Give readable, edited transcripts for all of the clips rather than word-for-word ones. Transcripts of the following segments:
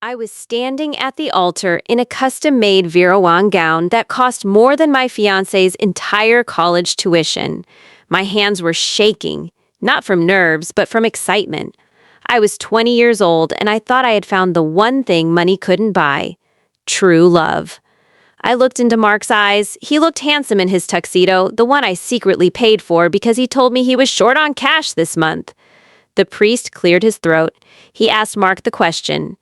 I was standing at the altar in a custom-made Virawan gown that cost more than my fiancé's entire college tuition. My hands were shaking, not from nerves, but from excitement. I was 20 years old, and I thought I had found the one thing money couldn't buy: true love. I looked into Mark's eyes. He looked handsome in his tuxedo, the one I secretly paid for because he told me he was short on cash this month. The priest cleared his throat. He asked Mark the question,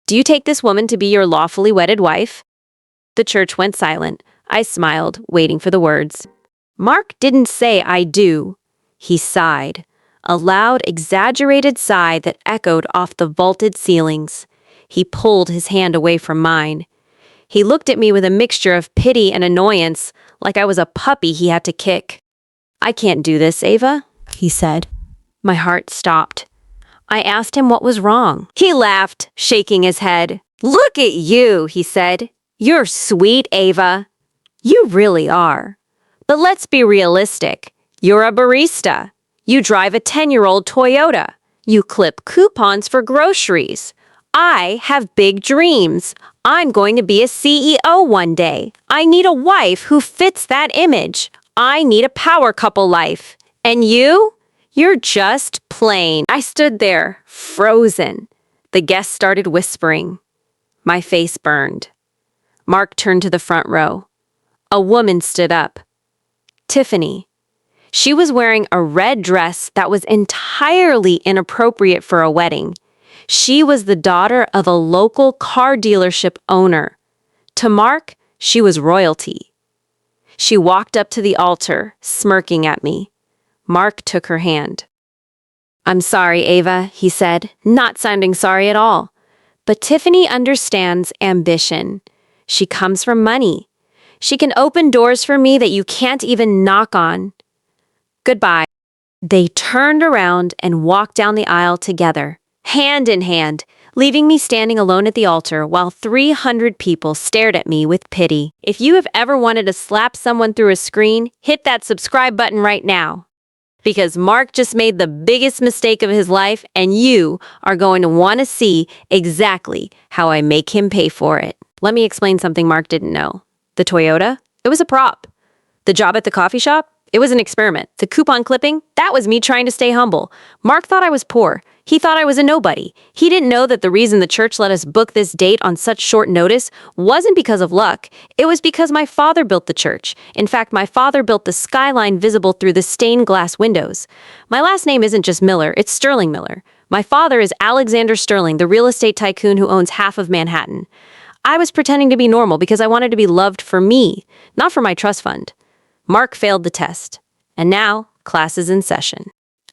"Do you take this woman to be your lawfully wedded wife?" The church went silent. I smiled, waiting for the words. Mark didn't say "I do." He sighed, a loud, exaggerated sigh that echoed off the vaulted ceilings. He pulled his hand away from mine. He looked at me with a mixture of pity and annoyance, like I was a puppy he had to kick. "I can't do this, Ava," he said. My heart stopped. I asked him what was wrong. He laughed, shaking his head. "Look at you," he said. "You're sweet, Ava. You really are. But let's be realistic. You're a barista. You drive a 10-year-old Toyota. You clip coupons for groceries. I have big dreams. I'm going to be a CEO one day. I need a wife who fits that image. I need a power couple life. And you? You're just plain." I stood there, frozen. The guests started whispering. My face burned. Mark turned to the front row. A woman stood up. Tiffany. She was wearing a red dress that was entirely inappropriate for a wedding. She was the daughter of a local car dealership owner. To Mark, she was royalty. She walked up to the altar, smirking at me. Mark took her hand. "I'm sorry, Ava," he said, not sounding sorry at all. "But Tiffany understands ambition. She comes from money. She can open doors for me that you can't even knock on. Goodbye." They turned around and walked down the aisle together, hand in hand, leaving me standing alone at the altar while 300 people stared at me with pity. If you have ever wanted to slap someone through a screen, hit that subscribe button right now. Because Mark just made the biggest mistake of his life, and you are going to want to see exactly how I make him pay for it. Let me explain something Mark didn't know. The Toyota? It was a prop. The job at the coffee shop? It was an experiment. The coupon clipping? That was me trying to stay humble. Mark thought I was poor. He thought I was a nobody. He didn't know that the reason the church let us book this date on such short notice wasn't because of luck. It was because my father built the church. In fact, my father built the skyline visible through the stained glass windows. My last name isn't just Miller, it's Sterling Miller. My father is Alexander Sterling, the real estate tycoon who owns half of Manhattan. I was pretending to be normal because I wanted to be loved for me, not for my trust fund. Mark failed the test. And now, class is in session.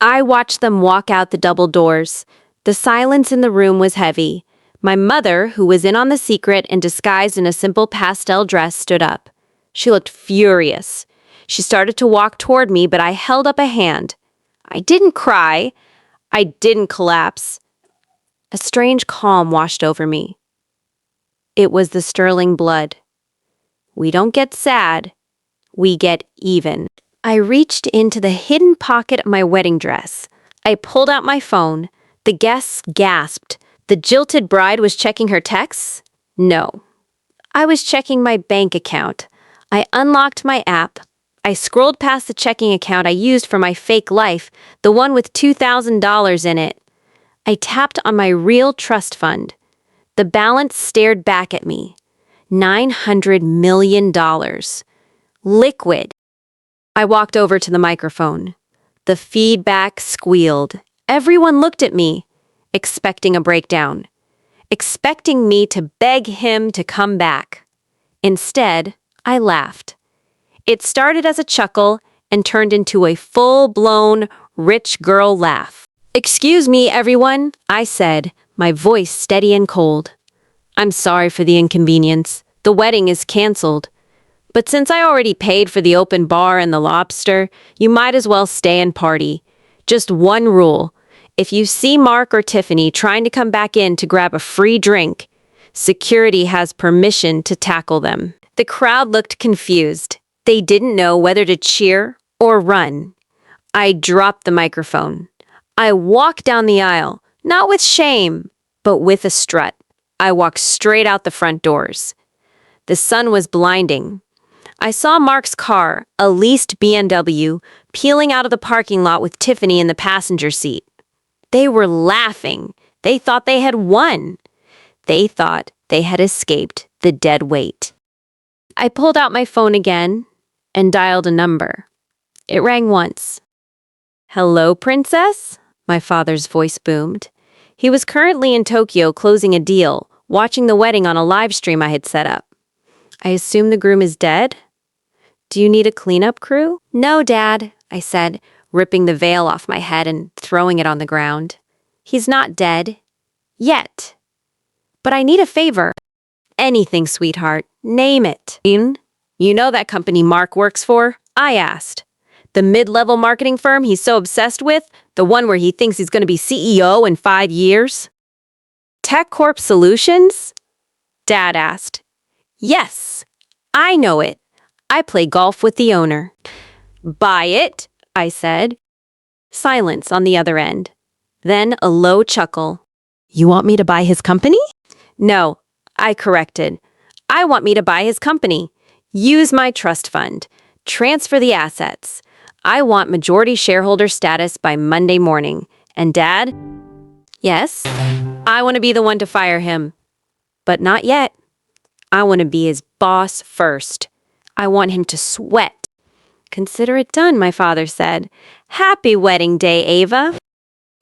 I watched them walk out the double doors. The silence in the room was heavy. My mother, who was in on the secret and disguised in a simple pastel dress, stood up. She looked furious. She started to walk toward me, but I held up a hand. I didn't cry. I didn't collapse. A strange calm washed over me. It was the Sterling blood. We don't get sad. We get even. I reached into the hidden pocket of my wedding dress. I pulled out my phone. The guests gasped. The jilted bride was checking her texts? No. I was checking my bank account. I unlocked my app. I scrolled past the checking account I used for my fake life, the one with $2,000 in it. I tapped on my real trust fund. The balance stared back at me. $900 million. Liquid. I walked over to the microphone. The feedback squealed. Everyone looked at me, expecting a breakdown, expecting me to beg him to come back. Instead, I laughed. It started as a chuckle and turned into a full-blown, rich girl laugh. "Excuse me, everyone," I said, my voice steady and cold. "I'm sorry for the inconvenience. The wedding is canceled. But since I already paid for the open bar and the lobster, you might as well stay and party. Just one rule. If you see Mark or Tiffany trying to come back in to grab a free drink, security has permission to tackle them." The crowd looked confused. They didn't know whether to cheer or run. I dropped the microphone. I walked down the aisle, not with shame, but with a strut. I walked straight out the front doors. The sun was blinding. I saw Mark's car, a leased BMW, peeling out of the parking lot with Tiffany in the passenger seat. They were laughing. They thought they had won. They thought they had escaped the dead weight. I pulled out my phone again and dialed a number. It rang once. "Hello, Princess?" my father's voice boomed. He was currently in Tokyo closing a deal, watching the wedding on a live stream I had set up. "I assume the groom is dead? Do you need a cleanup crew?" "No, Dad," I said, ripping the veil off my head and throwing it on the ground. "He's not dead. Yet. But I need a favor." "Anything, sweetheart. Name it." "You know that company Mark works for?" I asked. "The mid-level marketing firm he's so obsessed with? The one where he thinks he's going to be CEO in 5 years?" "Tech Corp Solutions?" Dad asked. "Yes, I know it. I play golf with the owner." "Buy it," I said. Silence on the other end. Then a low chuckle. "You want me to buy his company?" "No," I corrected. "I want me to buy his company. Use my trust fund. Transfer the assets. I want majority shareholder status by Monday morning. And Dad?" "Yes?" "I want to be the one to fire him. But not yet. I want to be his boss first. I want him to sweat." "Consider it done," my father said. "Happy wedding day, Ava."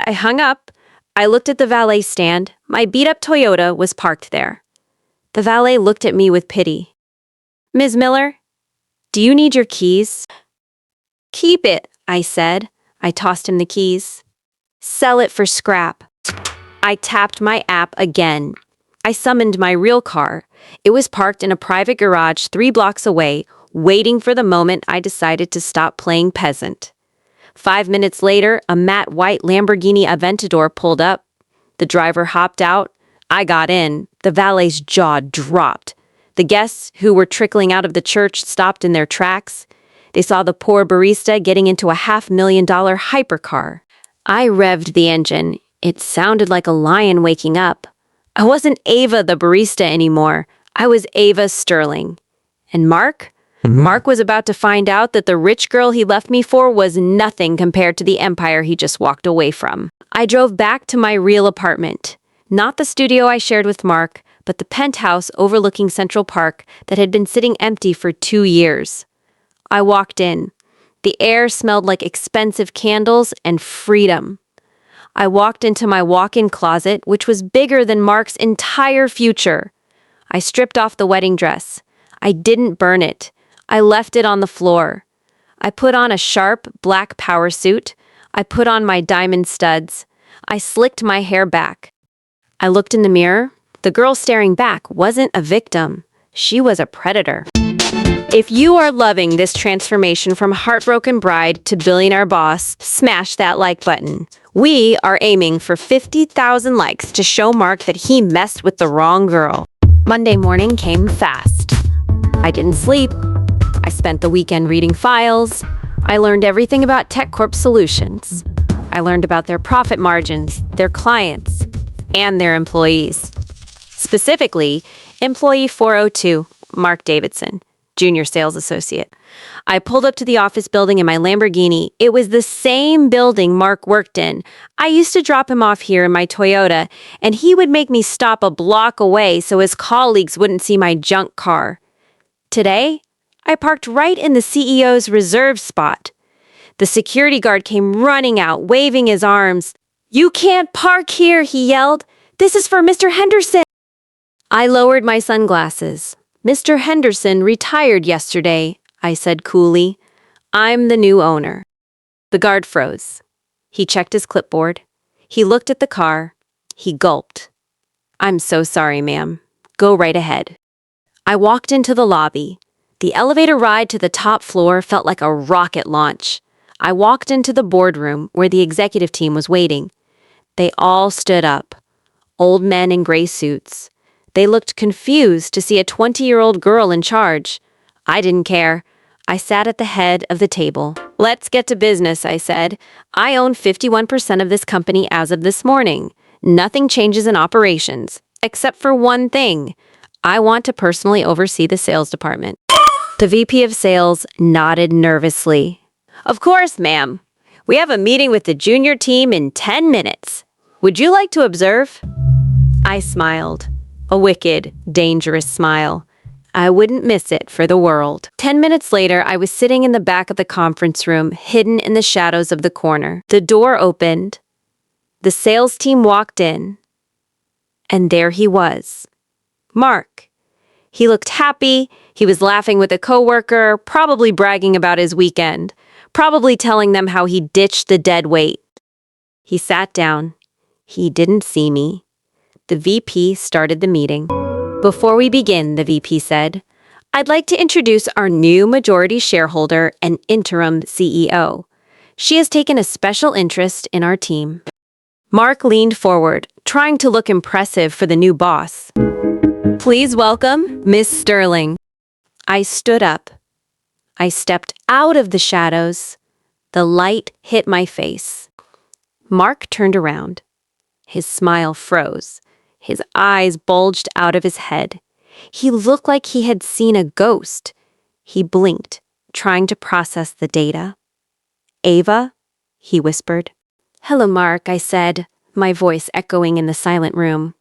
I hung up. I looked at the valet stand. My beat-up Toyota was parked there. The valet looked at me with pity. "Ms. Miller, do you need your keys?" "Keep it," I said. I tossed him the keys. "Sell it for scrap." I tapped my app again. I summoned my real car. It was parked in a private garage 3 blocks away, waiting for the moment I decided to stop playing peasant. 5 minutes later, a matte white Lamborghini Aventador pulled up. The driver hopped out. I got in. The valet's jaw dropped. The guests, who were trickling out of the church, stopped in their tracks. They saw the poor barista getting into a $500,000 hypercar. I revved the engine. It sounded like a lion waking up. I wasn't Ava the barista anymore. I was Ava Sterling. And Mark? Mark was about to find out that the rich girl he left me for was nothing compared to the empire he just walked away from. I drove back to my real apartment. Not the studio I shared with Mark, but the penthouse overlooking Central Park that had been sitting empty for 2 years. I walked in. The air smelled like expensive candles and freedom. I walked into my walk-in closet, which was bigger than Mark's entire future. I stripped off the wedding dress. I didn't burn it. I left it on the floor. I put on a sharp, black power suit. I put on my diamond studs. I slicked my hair back. I looked in the mirror. The girl staring back wasn't a victim. She was a predator. If you are loving this transformation from heartbroken bride to billionaire boss, smash that like button. We are aiming for 50,000 likes to show Mark that he messed with the wrong girl. Monday morning came fast. I didn't sleep. I spent the weekend reading files. I learned everything about Tech Corp Solutions. I learned about their profit margins, their clients, and their employees. Specifically, employee 402, Mark Davidson, junior sales associate. I pulled up to the office building in my Lamborghini. It was the same building Mark worked in. I used to drop him off here in my Toyota, and he would make me stop a block away so his colleagues wouldn't see my junk car. Today, I parked right in the CEO's reserved spot. The security guard came running out, waving his arms. "You can't park here," he yelled. "This is for Mr. Henderson." I lowered my sunglasses. "Mr. Henderson retired yesterday," I said coolly. "I'm the new owner." The guard froze. He checked his clipboard. He looked at the car. He gulped. "I'm so sorry, ma'am. Go right ahead." I walked into the lobby. The elevator ride to the top floor felt like a rocket launch. I walked into the boardroom where the executive team was waiting. They all stood up. Old men in gray suits. They looked confused to see a 20-year-old girl in charge. I didn't care. I sat at the head of the table. "Let's get to business," I said. "I own 51% of this company as of this morning. Nothing changes in operations. except for one thing. I want to personally oversee the sales department. The VP of sales nodded nervously. Of course, ma'am. We have a meeting with the junior team in 10 minutes. Would you like to observe? I smiled. A wicked, dangerous smile. I wouldn't miss it for the world. 10 minutes later, I was sitting in the back of the conference room, hidden in the shadows of the corner. The door opened. The sales team walked in. And there he was. Mark. He looked happy. He was laughing with a coworker, probably bragging about his weekend, probably telling them how he ditched the dead weight. He sat down. He didn't see me. The VP started the meeting. Before we begin, the VP said, I'd like to introduce our new majority shareholder and interim CEO. She has taken a special interest in our team. Mark leaned forward, trying to look impressive for the new boss. Please welcome Miss Sterling. I stood up. I stepped out of the shadows. The light hit my face. Mark turned around. His smile froze. His eyes bulged out of his head. He looked like he had seen a ghost. He blinked, trying to process the data. Ava? He whispered. Hello, Mark, I said, my voice echoing in the silent room.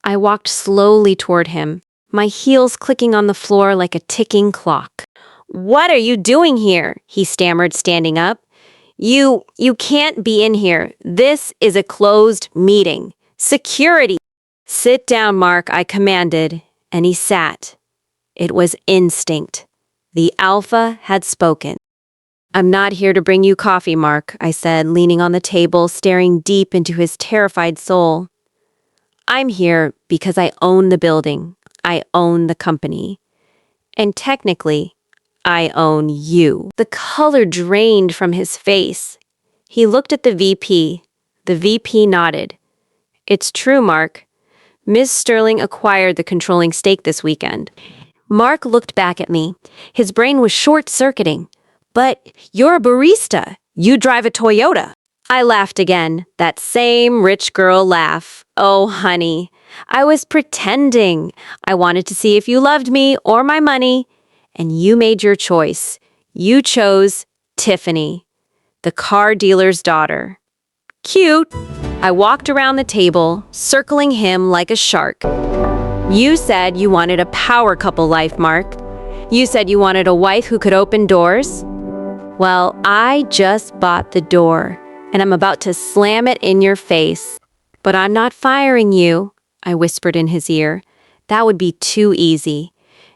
I walked slowly toward him, my heels clicking on the floor like a ticking clock. What are you doing here? He stammered, standing up. You can't be in here. This is a closed meeting. Security! Sit down, Mark, I commanded, and he sat. It was instinct. The alpha had spoken. I'm not here to bring you coffee, Mark, I said, leaning on the table, staring deep into his terrified soul. I'm here because I own the building. I own the company. And technically, I own you. The color drained from his face. He looked at the VP. The VP nodded. It's true, Mark. Ms. Sterling acquired the controlling stake this weekend. Mark looked back at me. His brain was short-circuiting. But you're a barista. You drive a Toyota. I laughed again, that same rich girl laugh. Oh, honey, I was pretending. I wanted to see if you loved me or my money. And you made your choice. You chose Tiffany, the car dealer's daughter. Cute. I walked around the table, circling him like a shark. You said you wanted a power couple life, Mark. You said you wanted a wife who could open doors. Well, I just bought the door, and I'm about to slam it in your face. But I'm not firing you, I whispered in his ear. That would be too easy.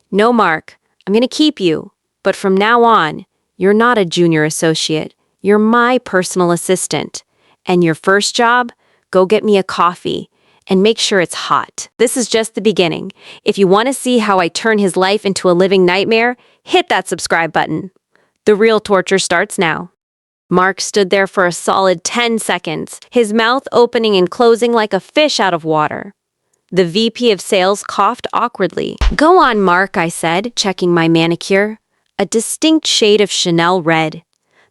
No, Mark, I'm going to keep you. But from now on, you're not a junior associate. You're my personal assistant. And your first job, go get me a coffee and make sure it's hot. This is just the beginning. If you want to see how I turn his life into a living nightmare, hit that subscribe button. The real torture starts now. Mark stood there for a solid 10 seconds, his mouth opening and closing like a fish out of water. The VP of sales coughed awkwardly. Go on, Mark, I said, checking my manicure. A distinct shade of Chanel red.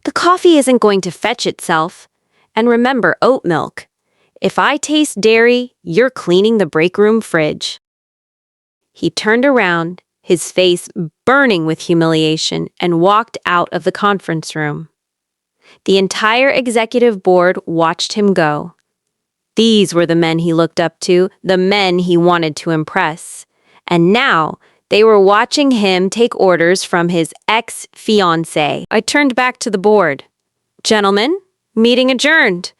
The coffee isn't going to fetch itself. And remember, oat milk. If I taste dairy, you're cleaning the break room fridge. He turned around, his face burning with humiliation, and walked out of the conference room. The entire executive board watched him go. These were the men he looked up to, the men he wanted to impress. And now, they were watching him take orders from his ex-fiancé. I turned back to the board. Gentlemen, meeting adjourned.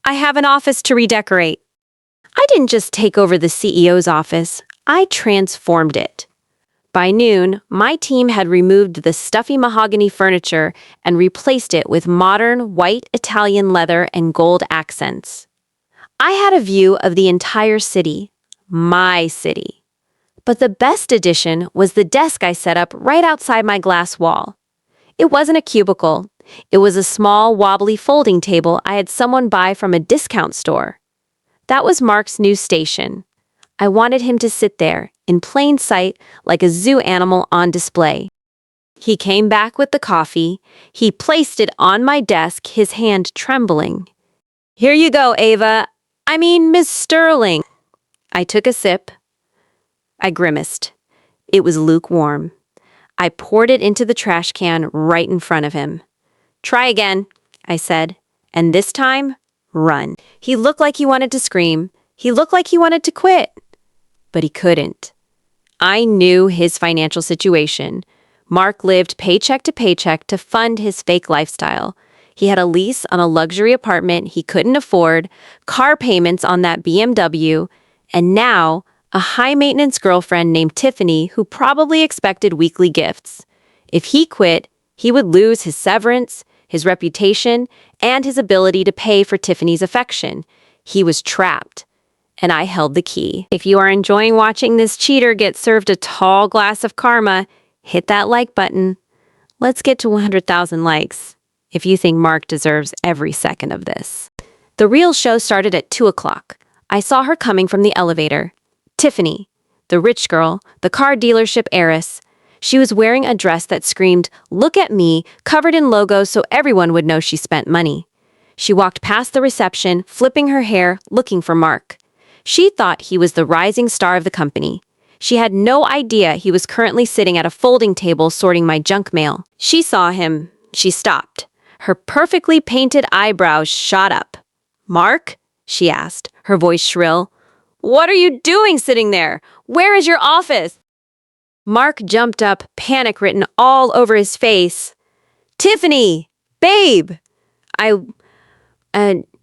I have an office to redecorate. I didn't just take over the CEO's office, I transformed it. By noon, my team had removed the stuffy mahogany furniture and replaced it with modern white Italian leather and gold accents. I had a view of the entire city, my city. But the best addition was the desk I set up right outside my glass wall. It wasn't a cubicle. It was a small, wobbly folding table I had someone buy from a discount store. That was Mark's new station. I wanted him to sit there, in plain sight, like a zoo animal on display. He came back with the coffee. He placed it on my desk, his hand trembling. Here you go, Ava. Miss Sterling. I took a sip. I grimaced. It was lukewarm. I poured it into the trash can right in front of him. "Try again," I said, "and this time, run." He looked like he wanted to scream. He looked like he wanted to quit. But he couldn't. I knew his financial situation. Mark lived paycheck to paycheck to fund his fake lifestyle. He had a lease on a luxury apartment he couldn't afford, car payments on that BMW, and now a high-maintenance girlfriend named Tiffany who probably expected weekly gifts. If he quit, he would lose his severance, his reputation, and his ability to pay for Tiffany's affection. He was trapped, and I held the key. If you are enjoying watching this cheater get served a tall glass of karma, hit that like button. Let's get to 100,000 likes if you think Mark deserves every second of this. The real show started at 2 o'clock. I saw her coming from the elevator. Tiffany, the rich girl, the car dealership heiress. She was wearing a dress that screamed, "Look at me," covered in logos so everyone would know she spent money. She walked past the reception, flipping her hair, looking for Mark. She thought he was the rising star of the company. She had no idea he was currently sitting at a folding table sorting my junk mail. She saw him. She stopped. Her perfectly painted eyebrows shot up. "Mark?" she asked, her voice shrill. "What are you doing sitting there? Where is your office?" Mark jumped up, panic written all over his face. "Tiffany! Babe!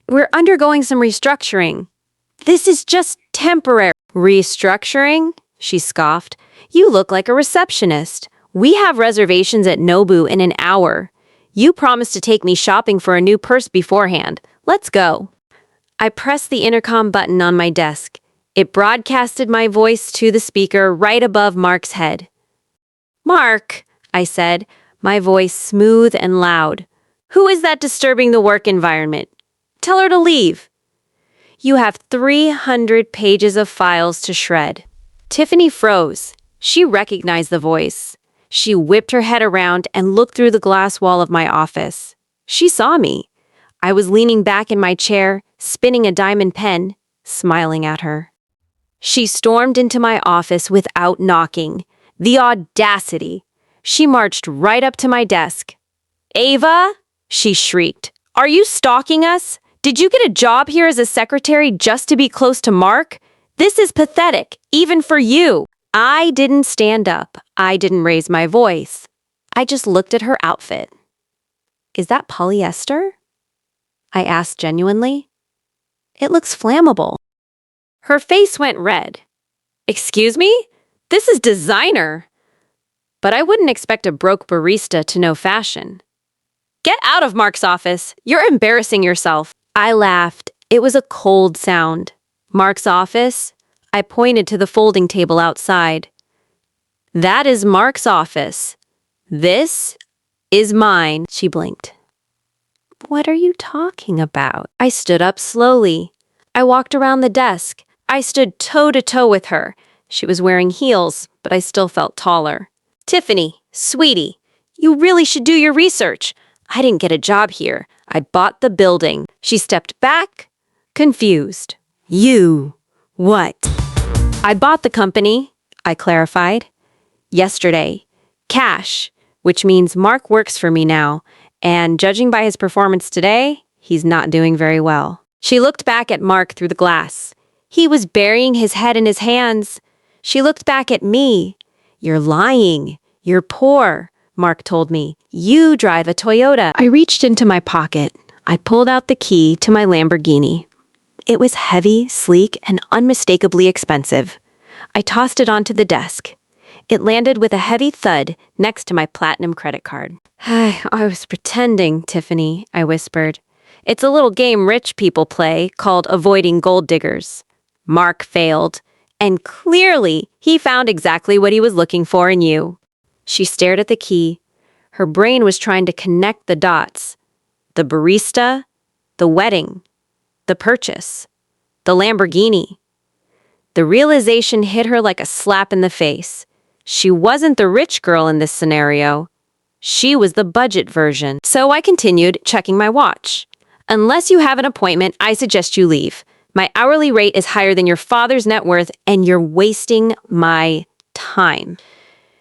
We're undergoing some restructuring. This is just temporary." "Restructuring?" she scoffed. "You look like a receptionist. We have reservations at Nobu in an hour. You promised to take me shopping for a new purse beforehand. Let's go." I pressed the intercom button on my desk. It broadcasted my voice to the speaker right above Mark's head. "Mark," I said, my voice smooth and loud. "Who is that disturbing the work environment? Tell her to leave." "You have 300 pages of files to shred." Tiffany froze. She recognized the voice. She whipped her head around and looked through the glass wall of my office. She saw me. I was leaning back in my chair, spinning a diamond pen, smiling at her. She stormed into my office without knocking. The audacity! She marched right up to my desk. "Ava?" she shrieked. "Are you stalking us? Did you get a job here as a secretary just to be close to Mark? This is pathetic, even for you." I didn't stand up. I didn't raise my voice. I just looked at her outfit. "Is that polyester?" I asked genuinely. "It looks flammable." Her face went red. "Excuse me? This is designer." But I wouldn't expect a broke barista to know fashion. "Get out of Mark's office. You're embarrassing yourself." I laughed. It was a cold sound. "Mark's office?" I pointed to the folding table outside. "That is Mark's office. This is mine." She blinked. "What are you talking about?" I stood up slowly. I walked around the desk. I stood toe-to-toe with her. She was wearing heels, but I still felt taller. "Tiffany, sweetie, you really should do your research. I didn't get a job here. I bought the building." She stepped back, confused. "You? What?" "I bought the company," I clarified. "Yesterday. Cash, which means Mark works for me now, and judging by his performance today, he's not doing very well." She looked back at Mark through the glass. He was burying his head in his hands. She looked back at me. "You're lying. You're poor," Mark told me. "You drive a Toyota." I reached into my pocket. I pulled out the key to my Lamborghini. It was heavy, sleek, and unmistakably expensive. I tossed it onto the desk. It landed with a heavy thud next to my platinum credit card. "I was pretending, Tiffany," I whispered. "It's a little game rich people play called avoiding gold diggers." Mark failed, and clearly he found exactly what he was looking for in you. She stared at the key. Her brain was trying to connect the dots. The barista, the wedding, the purchase, the Lamborghini. The realization hit her like a slap in the face. She wasn't the rich girl in this scenario. She was the budget version. So I continued, checking my watch. "Unless you have an appointment, I suggest you leave. My hourly rate is higher than your father's net worth, and you're wasting my time.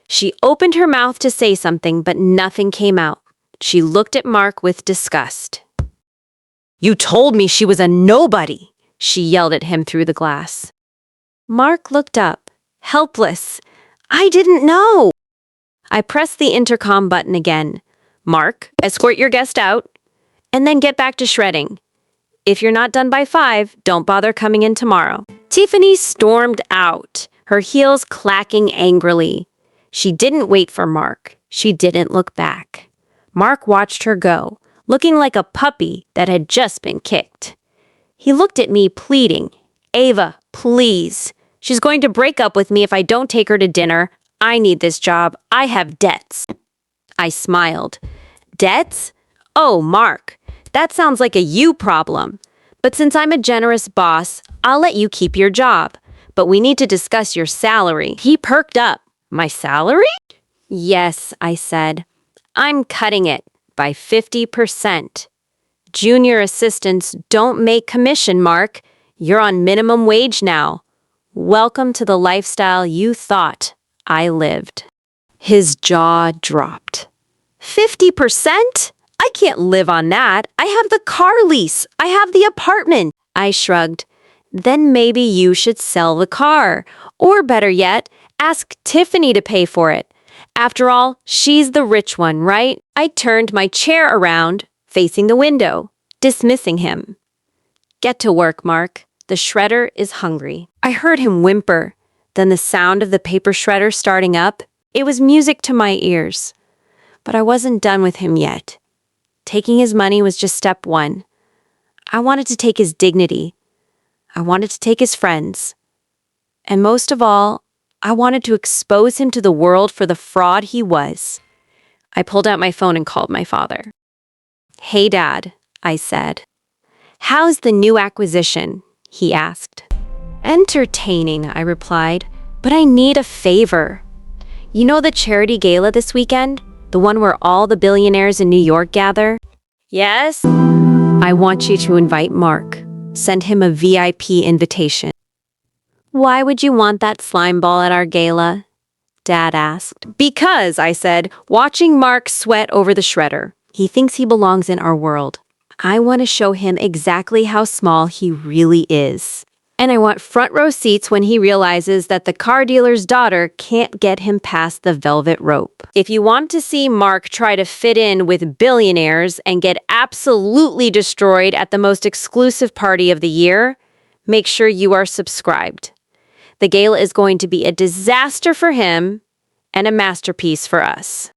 She opened her mouth to say something, but nothing came out. She looked at Mark with disgust. You told me she was a nobody, she yelled at him through the glass. Mark looked up, helpless. I didn't know. I pressed the intercom button again. Mark, escort your guest out, and then get back to shredding. If you're not done by 5, don't bother coming in tomorrow. Tiffany stormed out, her heels clacking angrily. She didn't wait for Mark. She didn't look back. Mark watched her go, looking like a puppy that had just been kicked. He looked at me, pleading, Ava, please. She's going to break up with me if I don't take her to dinner. I need this job. I have debts. I smiled. Debts? Oh, Mark, that sounds like a you problem. But since I'm a generous boss, I'll let you keep your job. But we need to discuss your salary. He perked up. My salary? Yes, I said. I'm cutting it by 50%. Junior assistants don't make commission, Mark. You're on minimum wage now. Welcome to the lifestyle you thought I lived. His jaw dropped. 50%? I can't live on that. I have the car lease. I have the apartment. I shrugged. Then maybe you should sell the car. Or better yet, ask Tiffany to pay for it. After all, she's the rich one, right? I turned my chair around, facing the window, dismissing him. Get to work, Mark. The shredder is hungry. I heard him whimper, then the sound of the paper shredder starting up. It was music to my ears. But I wasn't done with him yet. Taking his money was just step 1. I wanted to take his dignity. I wanted to take his friends. And most of all, I wanted to expose him to the world for the fraud he was. I pulled out my phone and called my father. Hey, Dad, I said. How's the new acquisition? He asked. Entertaining, I replied, but I need a favor. You know the charity gala this weekend? The one where all the billionaires in New York gather? Yes? I want you to invite Mark. Send him a VIP invitation. Why would you want that slime ball at our gala? Dad asked. Because, I said, watching Mark sweat over the shredder. He thinks he belongs in our world. I want to show him exactly how small he really is. And I want front row seats when he realizes that the car dealer's daughter can't get him past the velvet rope. If you want to see Mark try to fit in with billionaires and get absolutely destroyed at the most exclusive party of the year, make sure you are subscribed. The gala is going to be a disaster for him and a masterpiece for us.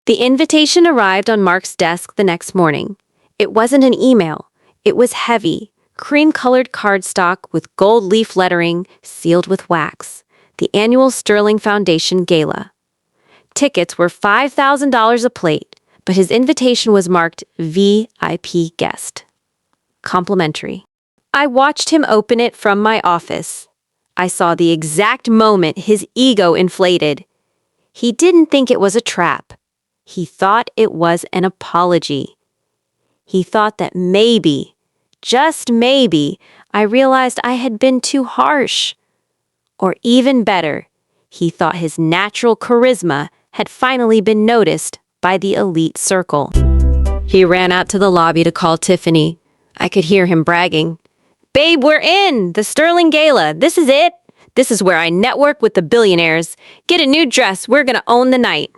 The invitation arrived on Mark's desk the next morning. It wasn't an email. It was heavy, cream-colored cardstock with gold leaf lettering sealed with wax. The annual Sterling Foundation Gala. Tickets were $5,000 a plate, but his invitation was marked VIP guest. Complimentary. I watched him open it from my office. I saw the exact moment his ego inflated. He didn't think it was a trap. He thought it was an apology. He thought that maybe, just maybe, I realized I had been too harsh. Or even better, he thought his natural charisma had finally been noticed by the elite circle. He ran out to the lobby to call Tiffany. I could hear him bragging. Babe, we're in! The Sterling Gala. This is it. This is where I network with the billionaires. Get a new dress. We're gonna own the night.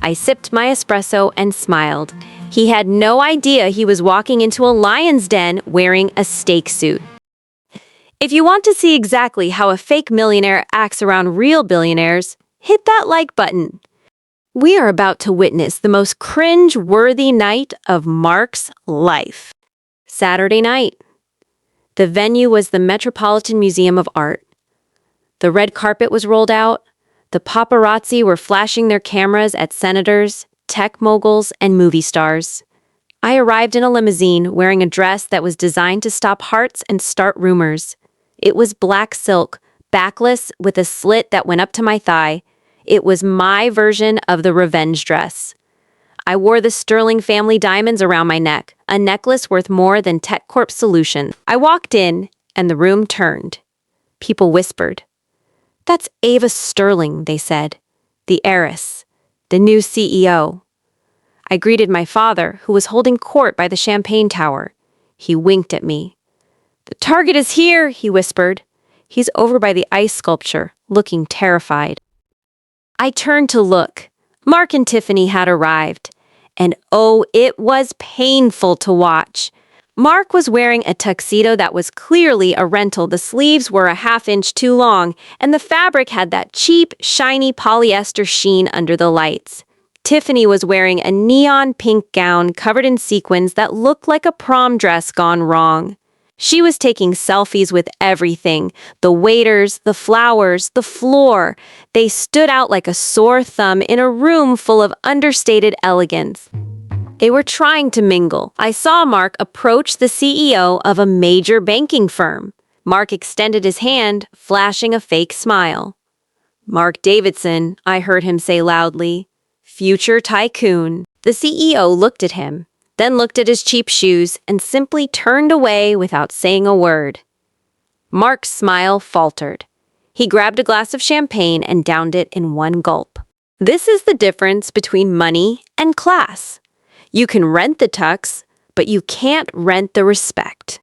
I sipped my espresso and smiled. He had no idea he was walking into a lion's den wearing a steak suit. If you want to see exactly how a fake millionaire acts around real billionaires, hit that like button. We are about to witness the most cringe-worthy night of Mark's life. Saturday night. The venue was the Metropolitan Museum of Art. The red carpet was rolled out. The paparazzi were flashing their cameras at senators, tech moguls, and movie stars. I arrived in a limousine wearing a dress that was designed to stop hearts and start rumors. It was black silk, backless with a slit that went up to my thigh. It was my version of the revenge dress. I wore the Sterling family diamonds around my neck, a necklace worth more than TechCorp Solutions. I walked in, and the room turned. People whispered. "That's Ava Sterling," they said. "The heiress. The new CEO." I greeted my father, who was holding court by the champagne tower. He winked at me. "The target is here," he whispered. "He's over by the ice sculpture, looking terrified." I turned to look. Mark and Tiffany had arrived. And oh, it was painful to watch. Mark was wearing a tuxedo that was clearly a rental. The sleeves were a half-inch too long, and the fabric had that cheap, shiny polyester sheen under the lights. Tiffany was wearing a neon pink gown covered in sequins that looked like a prom dress gone wrong. She was taking selfies with everything: the waiters, the flowers, the floor. They stood out like a sore thumb in a room full of understated elegance. They were trying to mingle. I saw Mark approach the CEO of a major banking firm. Mark extended his hand, flashing a fake smile. "Mark Davidson," I heard him say loudly. "Future tycoon." The CEO looked at him, then looked at his cheap shoes and simply turned away without saying a word. Mark's smile faltered. He grabbed a glass of champagne and downed it in one gulp. This is the difference between money and class. You can rent the tux, but you can't rent the respect.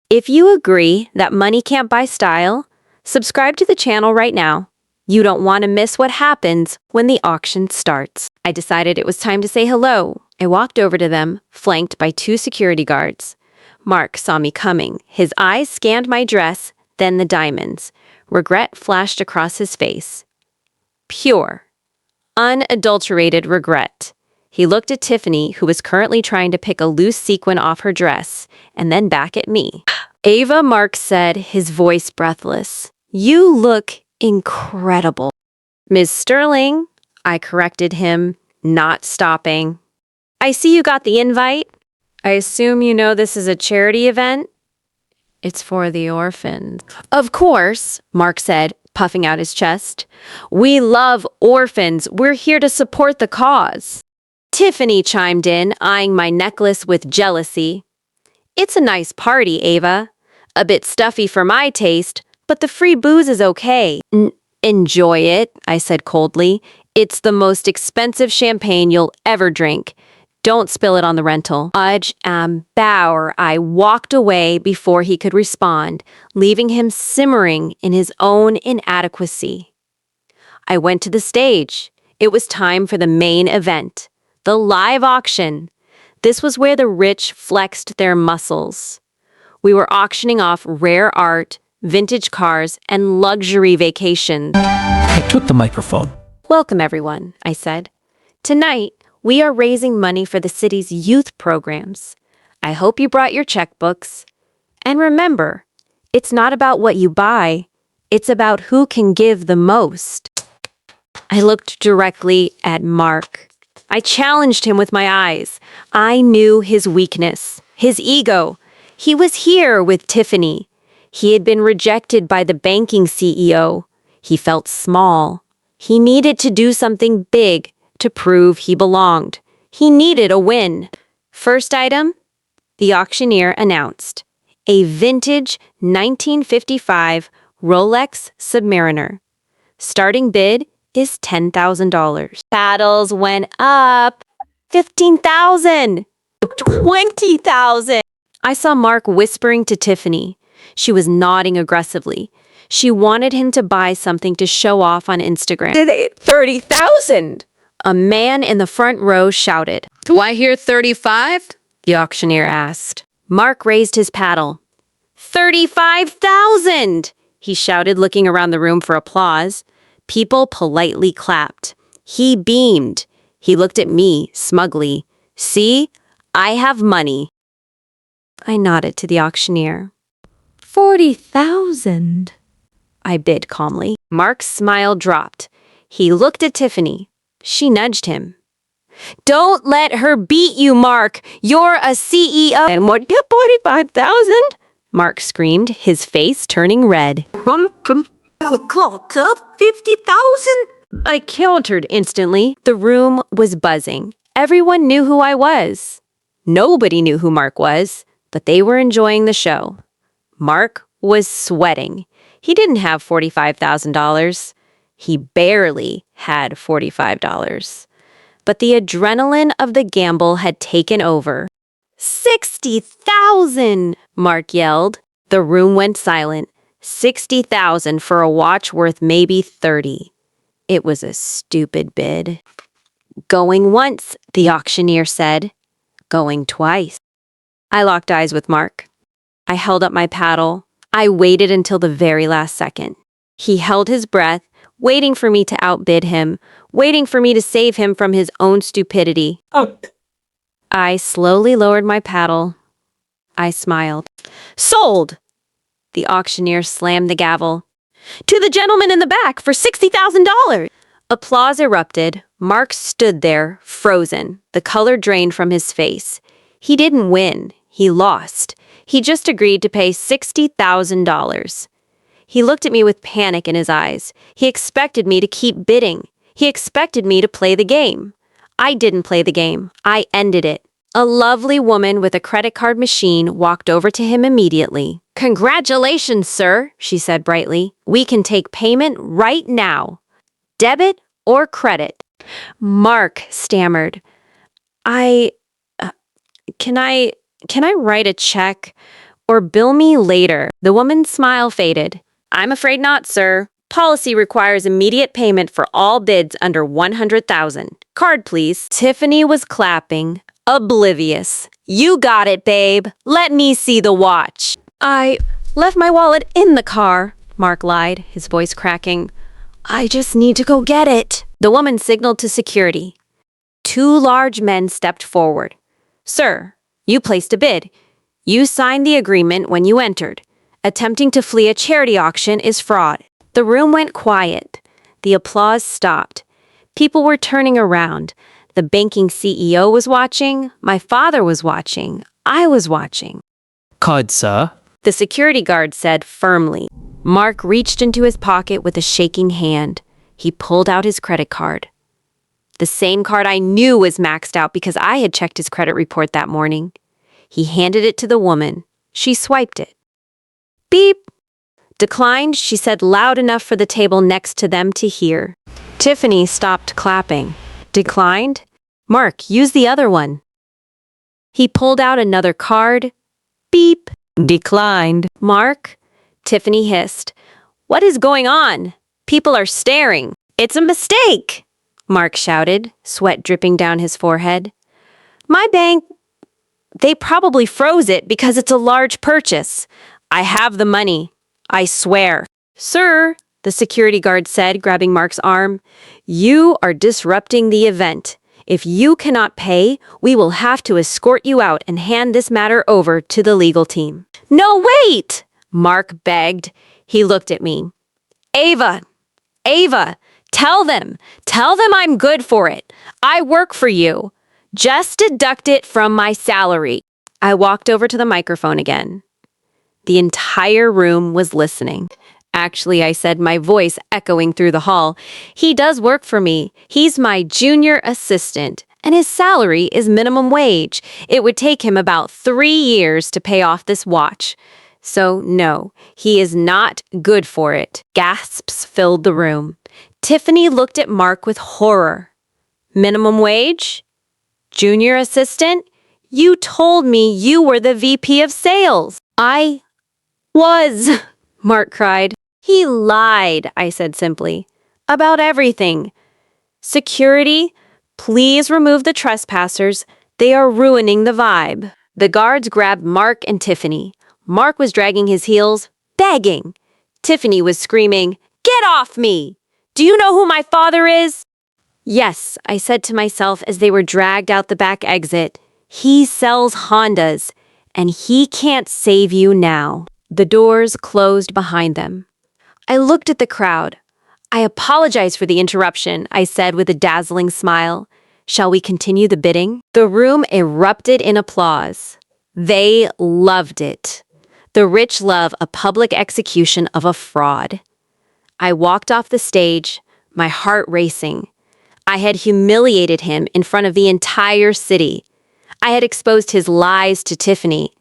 If you agree that money can't buy style, subscribe to the channel right now. You don't want to miss what happens when the auction starts. I decided it was time to say hello. I walked over to them, flanked by 2 security guards. Mark saw me coming. His eyes scanned my dress, then the diamonds. Regret flashed across his face. Pure, unadulterated regret. He looked at Tiffany, who was currently trying to pick a loose sequin off her dress, and then back at me. "Ava," Mark said, his voice breathless. "You look incredible." "Ms. Sterling," I corrected him, not stopping. "I see you got the invite. I assume you know this is a charity event?" "It's for the orphans." "Of course," Mark said, puffing out his chest. "We love orphans. We're here to support the cause." Tiffany chimed in, eyeing my necklace with jealousy. "It's a nice party, Ava. A bit stuffy for my taste, but the free booze is okay." "Enjoy it," I said coldly. "It's the most expensive champagne you'll ever drink. Don't spill it on the rental." Bauer. I walked away before he could respond, leaving him simmering in his own inadequacy. I went to the stage. It was time for the main event. The live auction. This was where the rich flexed their muscles. We were auctioning off rare art, vintage cars, and luxury vacations. I took the microphone. "Welcome, everyone," I said. "Tonight, we are raising money for the city's youth programs. I hope you brought your checkbooks. And remember, it's not about what you buy, it's about who can give the most." I looked directly at Mark. I challenged him with my eyes. I knew his weakness, his ego. He was here with Tiffany. He had been rejected by the banking CEO. He felt small. He needed to do something big to prove he belonged. He needed a win. First item, the auctioneer announced. A vintage 1955 Rolex Submariner. Starting bid is $10,000. Paddles went up. $15,000. $20,000. I saw Mark whispering to Tiffany. She was nodding aggressively. She wanted him to buy something to show off on Instagram. $30,000. A man in the front row shouted. "Do I hear 35? The auctioneer asked. Mark raised his paddle. $35,000! He shouted, looking around the room for applause. People politely clapped. He beamed. He looked at me smugly. "See? I have money." I nodded to the auctioneer. $40,000. I bid calmly. Mark's smile dropped. He looked at Tiffany. She nudged him. "Don't let her beat you, Mark. You're a CEO." "And what, 45,000? Mark screamed, his face turning red. "Clock up 50,000? I countered instantly. The room was buzzing. Everyone knew who I was. Nobody knew who Mark was, but they were enjoying the show. Mark was sweating. He didn't have $45,000. He barely had $45. But the adrenaline of the gamble had taken over. 60,000! Mark yelled. The room went silent. 60,000 for a watch worth maybe 30. It was a stupid bid. Going once, the auctioneer said. Going twice. I locked eyes with Mark. I held up my paddle. I waited until the very last second. He held his breath, waiting for me to outbid him, waiting for me to save him from his own stupidity. I slowly lowered my paddle. I smiled. Sold! The auctioneer slammed the gavel. To the gentleman in the back for $60,000! Applause erupted. Mark stood there, frozen, the color drained from his face. He didn't win. He lost. He just agreed to pay $60,000. He looked at me with panic in his eyes. He expected me to keep bidding. He expected me to play the game. I didn't play the game. I ended it. A lovely woman with a credit card machine walked over to him immediately. Congratulations, sir, she said brightly. We can take payment right now. Debit or credit? Mark stammered. Can I write a check or bill me later? The woman's smile faded. I'm afraid not, sir. Policy requires immediate payment for all bids under $100,000. Card, please. Tiffany was clapping, oblivious. You got it, babe. Let me see the watch. I left my wallet in the car, Mark lied, his voice cracking. I just need to go get it. The woman signaled to security. Two large men stepped forward. Sir, you placed a bid. You signed the agreement when you entered. Attempting to flee a charity auction is fraud. The room went quiet. The applause stopped. People were turning around. The banking CEO was watching. My father was watching. I was watching. Card, sir. The security guard said firmly. Mark reached into his pocket with a shaking hand. He pulled out his credit card. The same card I knew was maxed out because I had checked his credit report that morning. He handed it to the woman. She swiped it. Beep. Declined, she said loud enough for the table next to them to hear. Tiffany stopped clapping. Declined? Mark, use the other one. He pulled out another card. Beep. Declined. Mark? Tiffany hissed. What is going on? People are staring. It's a mistake, Mark shouted, sweat dripping down his forehead. My bank, they probably froze it because it's a large purchase. I have the money. I swear. Sir, the security guard said, grabbing Mark's arm, you are disrupting the event. If you cannot pay, we will have to escort you out and hand this matter over to the legal team. No, wait! Mark begged. He looked at me. Ava, tell them I'm good for it. I work for you. Just deduct it from my salary. I walked over to the microphone again. The entire room was listening. Actually, I said, my voice echoing through the hall. He does work for me. He's my junior assistant, and his salary is minimum wage. It would take him about 3 years to pay off this watch. So, no, he is not good for it. Gasps filled the room. Tiffany looked at Mark with horror. Minimum wage? Junior assistant? You told me you were the VP of sales. I was, Mark cried. He lied, I said simply. About everything. Security, please remove the trespassers. They are ruining the vibe. The guards grabbed Mark and Tiffany. Mark was dragging his heels, begging. Tiffany was screaming, Get off me! Do you know who my father is? Yes, I said to myself as they were dragged out the back exit. He sells Hondas, and he can't save you now. The doors closed behind them. I looked at the crowd. I apologize for the interruption, I said with a dazzling smile. Shall we continue the bidding? The room erupted in applause. They loved it. The rich love a public execution of a fraud. I walked off the stage, my heart racing. I had humiliated him in front of the entire city. I had exposed his lies to Tiffany.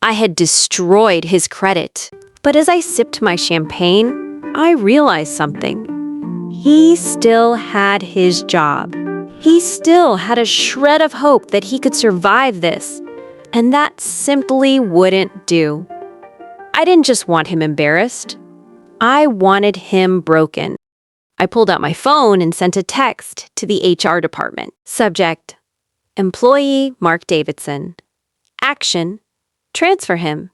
I had destroyed his credit. But as I sipped my champagne, I realized something. He still had his job. He still had a shred of hope that he could survive this. And that simply wouldn't do. I didn't just want him embarrassed. I wanted him broken. I pulled out my phone and sent a text to the HR department. Subject: Employee Mark Davidson. Action: transfer him.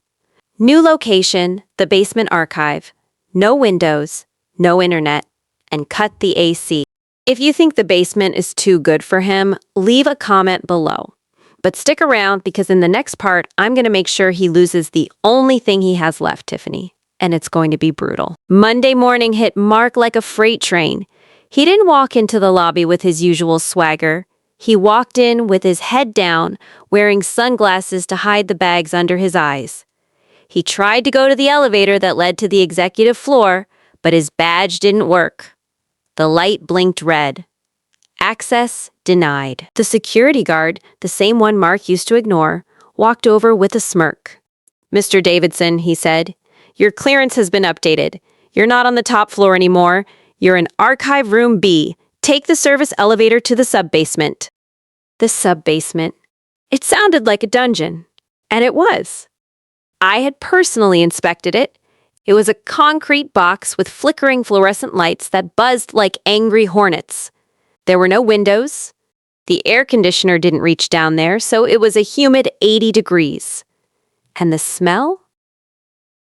New location: the basement archive. No windows, no internet, and cut the AC. If you think the basement is too good for him, leave a comment below. But stick around because in the next part, I'm going to make sure he loses the only thing he has left, Tiffany. And it's going to be brutal. Monday morning hit Mark like a freight train. He didn't walk into the lobby with his usual swagger. He walked in with his head down, wearing sunglasses to hide the bags under his eyes. He tried to go to the elevator that led to the executive floor, but his badge didn't work. The light blinked red. Access denied. The security guard, the same one Mark used to ignore, walked over with a smirk. "Mr. Davidson," he said, "your clearance has been updated. You're not on the top floor anymore. You're in Archive Room B. Take the service elevator to the sub-basement." The sub-basement. It sounded like a dungeon. And it was. I had personally inspected it. It was a concrete box with flickering fluorescent lights that buzzed like angry hornets. There were no windows. The air conditioner didn't reach down there, so it was a humid 80 degrees. And the smell?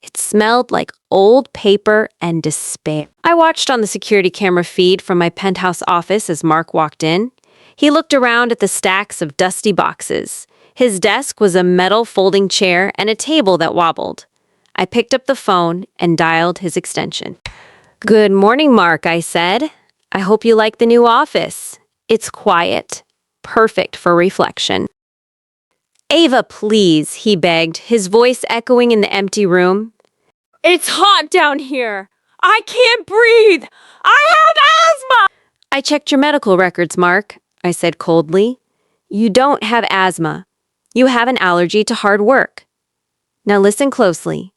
It smelled like old paper and despair. I watched on the security camera feed from my penthouse office as Mark walked in. He looked around at the stacks of dusty boxes. His desk was a metal folding chair and a table that wobbled. I picked up the phone and dialed his extension. "Good morning, Mark," I said. "I hope you like the new office. It's quiet. Perfect for reflection." "Ava, please," he begged, his voice echoing in the empty room. "It's hot down here. I can't breathe. I have asthma." "I checked your medical records, Mark," I said coldly. "You don't have asthma. You have an allergy to hard work. Now listen closely.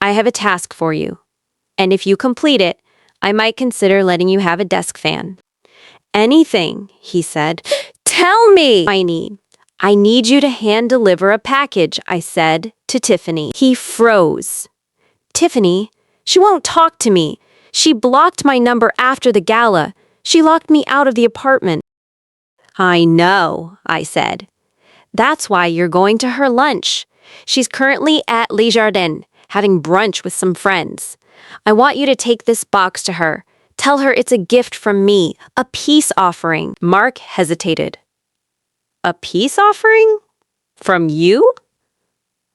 I have a task for you. And if you complete it, I might consider letting you have a desk fan." "Anything," he said. "Tell me!" I need you to hand deliver a package," I said to Tiffany. He froze. "Tiffany? She won't talk to me. She blocked my number after the gala. She locked me out of the apartment." "I know," I said. "That's why you're going to her lunch. She's currently at Les Jardins, having brunch with some friends. I want you to take this box to her. Tell her it's a gift from me, a peace offering." Mark hesitated. "A peace offering? From you?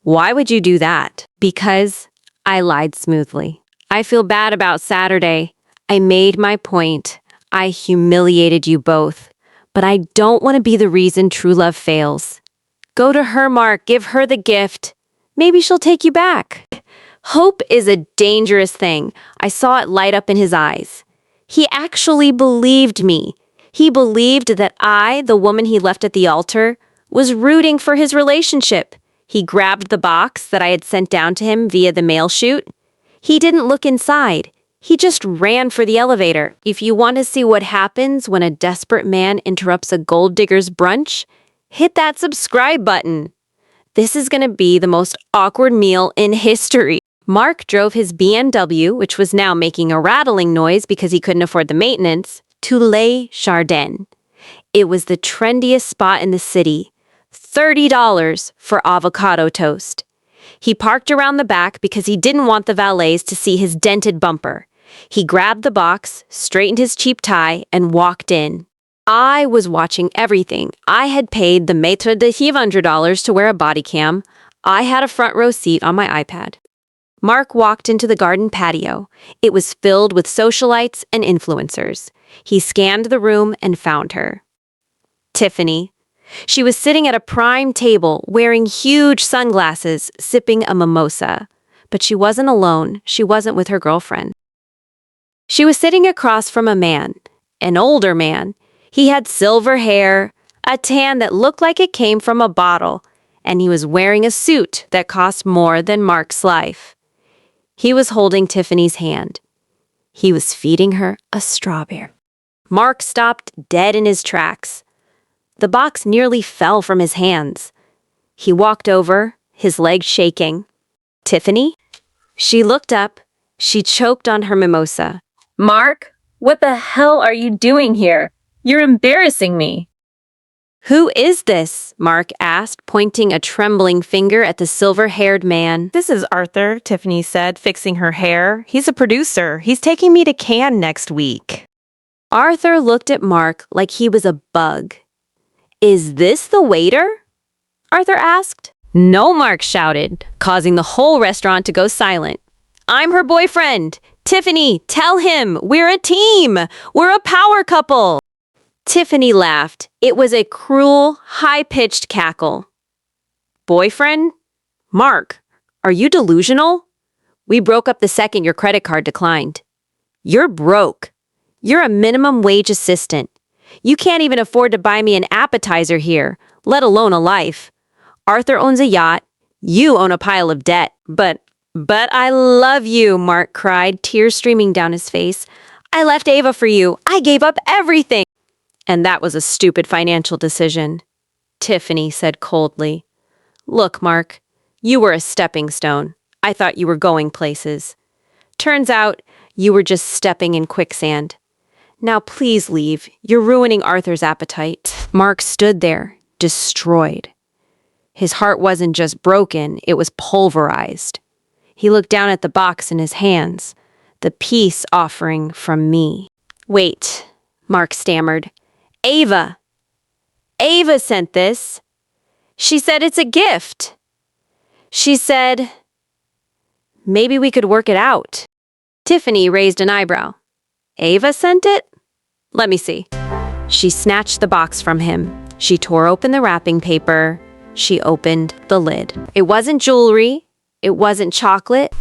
Why would you do that?" "Because," I lied smoothly, "I feel bad about Saturday. I made my point. I humiliated you both. But I don't want to be the reason true love fails. Go to her, Mark. Give her the gift. Maybe she'll take you back." Hope is a dangerous thing. I saw it light up in his eyes. He actually believed me. He believed that I, the woman he left at the altar, was rooting for his relationship. He grabbed the box that I had sent down to him via the mail chute. He didn't look inside. He just ran for the elevator. If you want to see what happens when a desperate man interrupts a gold digger's brunch, hit that subscribe button. This is going to be the most awkward meal in history. Mark drove his BMW, which was now making a rattling noise because he couldn't afford the maintenance, to Les Jardins. It was the trendiest spot in the city. $30 for avocado toast. He parked around the back because he didn't want the valets to see his dented bumper. He grabbed the box, straightened his cheap tie, and walked in. I was watching everything. I had paid the maître de $500 to wear a body cam. I had a front row seat on my iPad. Mark walked into the garden patio. It was filled with socialites and influencers. He scanned the room and found her. Tiffany. She was sitting at a prime table, wearing huge sunglasses, sipping a mimosa. But she wasn't alone. She wasn't with her girlfriend. She was sitting across from a man, an older man. He had silver hair, a tan that looked like it came from a bottle, and he was wearing a suit that cost more than Mark's life. He was holding Tiffany's hand. He was feeding her a strawberry. Mark stopped dead in his tracks. The box nearly fell from his hands. He walked over, his legs shaking. "Tiffany?" She looked up. She choked on her mimosa. Mark, what the hell are you doing here? You're embarrassing me. "Who is this?" Mark asked, pointing a trembling finger at the silver-haired man. "This is Arthur," Tiffany said, fixing her hair. "He's a producer. He's taking me to Cannes next week." Arthur looked at Mark like he was a bug. "Is this the waiter?" Arthur asked. "No," Mark shouted, causing the whole restaurant to go silent. "I'm her boyfriend. Tiffany, tell him. We're a team. We're a power couple." Tiffany laughed. It was a cruel, high-pitched cackle. "Boyfriend? Mark, are you delusional? We broke up the second your credit card declined. You're broke. You're a minimum wage assistant. You can't even afford to buy me an appetizer here, let alone a life. Arthur owns a yacht. You own a pile of debt. But I love you," Mark cried, tears streaming down his face. "I left Ava for you. I gave up everything." "And that was a stupid financial decision," Tiffany said coldly. "Look, Mark, you were a stepping stone. I thought you were going places. Turns out you were just stepping in quicksand. Now please leave. You're ruining Arthur's appetite." Mark stood there, destroyed. His heart wasn't just broken, it was pulverized. He looked down at the box in his hands, the peace offering from me. "Wait," Mark stammered. Ava sent this. She said it's a gift. She said, maybe we could work it out." Tiffany raised an eyebrow. "Ava sent it? Let me see." She snatched the box from him. She tore open the wrapping paper. She opened the lid. It wasn't jewelry. It wasn't chocolate.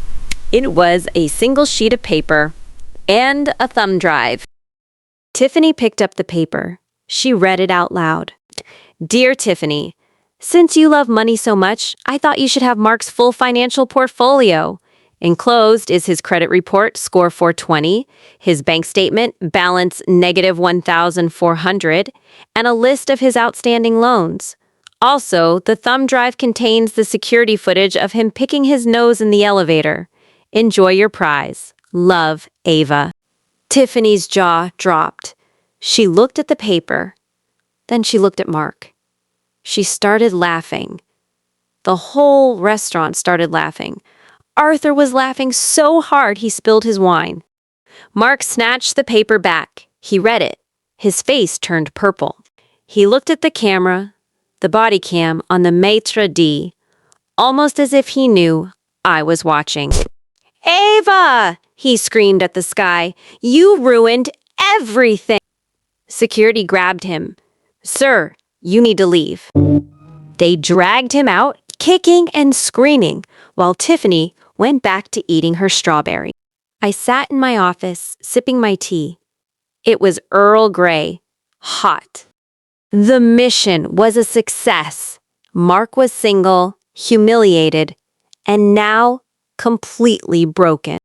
It was a single sheet of paper and a thumb drive. Tiffany picked up the paper. She read it out loud. "Dear Tiffany, since you love money so much, I thought you should have Mark's full financial portfolio. Enclosed is his credit report, score 420, his bank statement, balance negative 1,400, and a list of his outstanding loans. Also, the thumb drive contains the security footage of him picking his nose in the elevator. Enjoy your prize. Love, Ava." Tiffany's jaw dropped. She looked at the paper. Then she looked at Mark. She started laughing. The whole restaurant started laughing. Arthur was laughing so hard he spilled his wine. Mark snatched the paper back. He read it. His face turned purple. He looked at the camera, the body cam on the maitre d', almost as if he knew I was watching. "Ava!" he screamed at the sky. "You ruined everything!" Security grabbed him. "Sir, you need to leave." They dragged him out, kicking and screaming, while Tiffany went back to eating her strawberry. I sat in my office, sipping my tea. It was Earl Grey, hot. The mission was a success. Mark was single, humiliated, and now completely broken.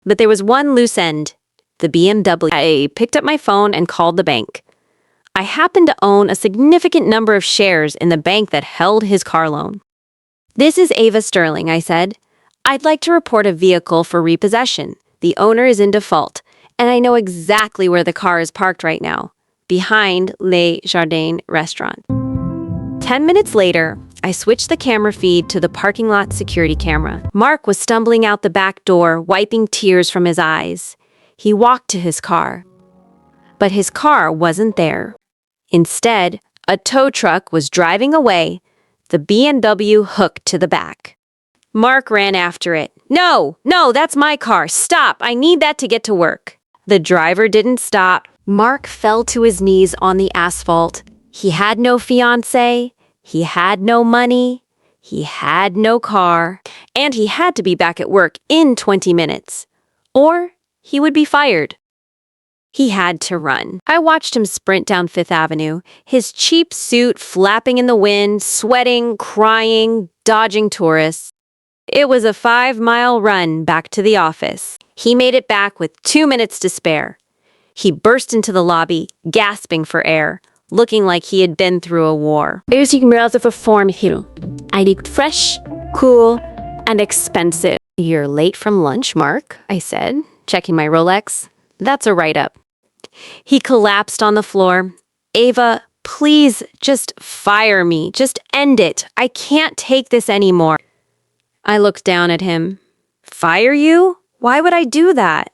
But there was one loose end, the BMW. I picked up my phone and called the bank. I happened to own a significant number of shares in the bank that held his car loan. "This is Ava Sterling," I said. "I'd like to report a vehicle for repossession. The owner is in default, and I know exactly where the car is parked right now, behind Les Jardins restaurant." 10 minutes later, I switched the camera feed to the parking lot security camera. Mark was stumbling out the back door, wiping tears from his eyes. He walked to his car. But his car wasn't there. Instead, a tow truck was driving away, the BMW hooked to the back. Mark ran after it. No, that's my car. Stop. I need that to get to work." The driver didn't stop. Mark fell to his knees on the asphalt. He had no fiancé. He had no money. He had no car. And he had to be back at work in 20 minutes. Or he would be fired. He had to run. I watched him sprint down Fifth Avenue, his cheap suit flapping in the wind, sweating, crying, dodging tourists. It was a 5-mile run back to the office. He made it back with 2 minutes to spare. He burst into the lobby, gasping for air, looking like he had been through a war. Using mirrors of a form hill. I looked fresh, cool, and expensive. You're late from lunch, Mark, I said, checking my Rolex. That's a write-up. He collapsed on the floor. Ava, please just fire me. Just end it. I can't take this anymore. I looked down at him. Fire you? Why would I do that?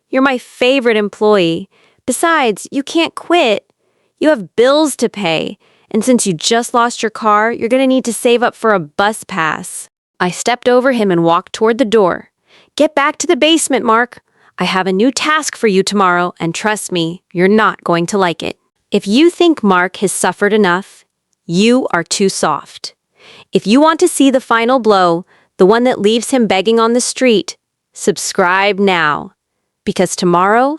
You're my favorite employee. Besides, you can't quit. You have bills to pay. And since you just lost your car, you're going to need to save up for a bus pass. I stepped over him and walked toward the door. Get back to the basement, Mark. I have a new task for you tomorrow, and trust me, you're not going to like it. If you think Mark has suffered enough, you are too soft. If you want to see the final blow, the one that leaves him begging on the street, subscribe now. Because tomorrow,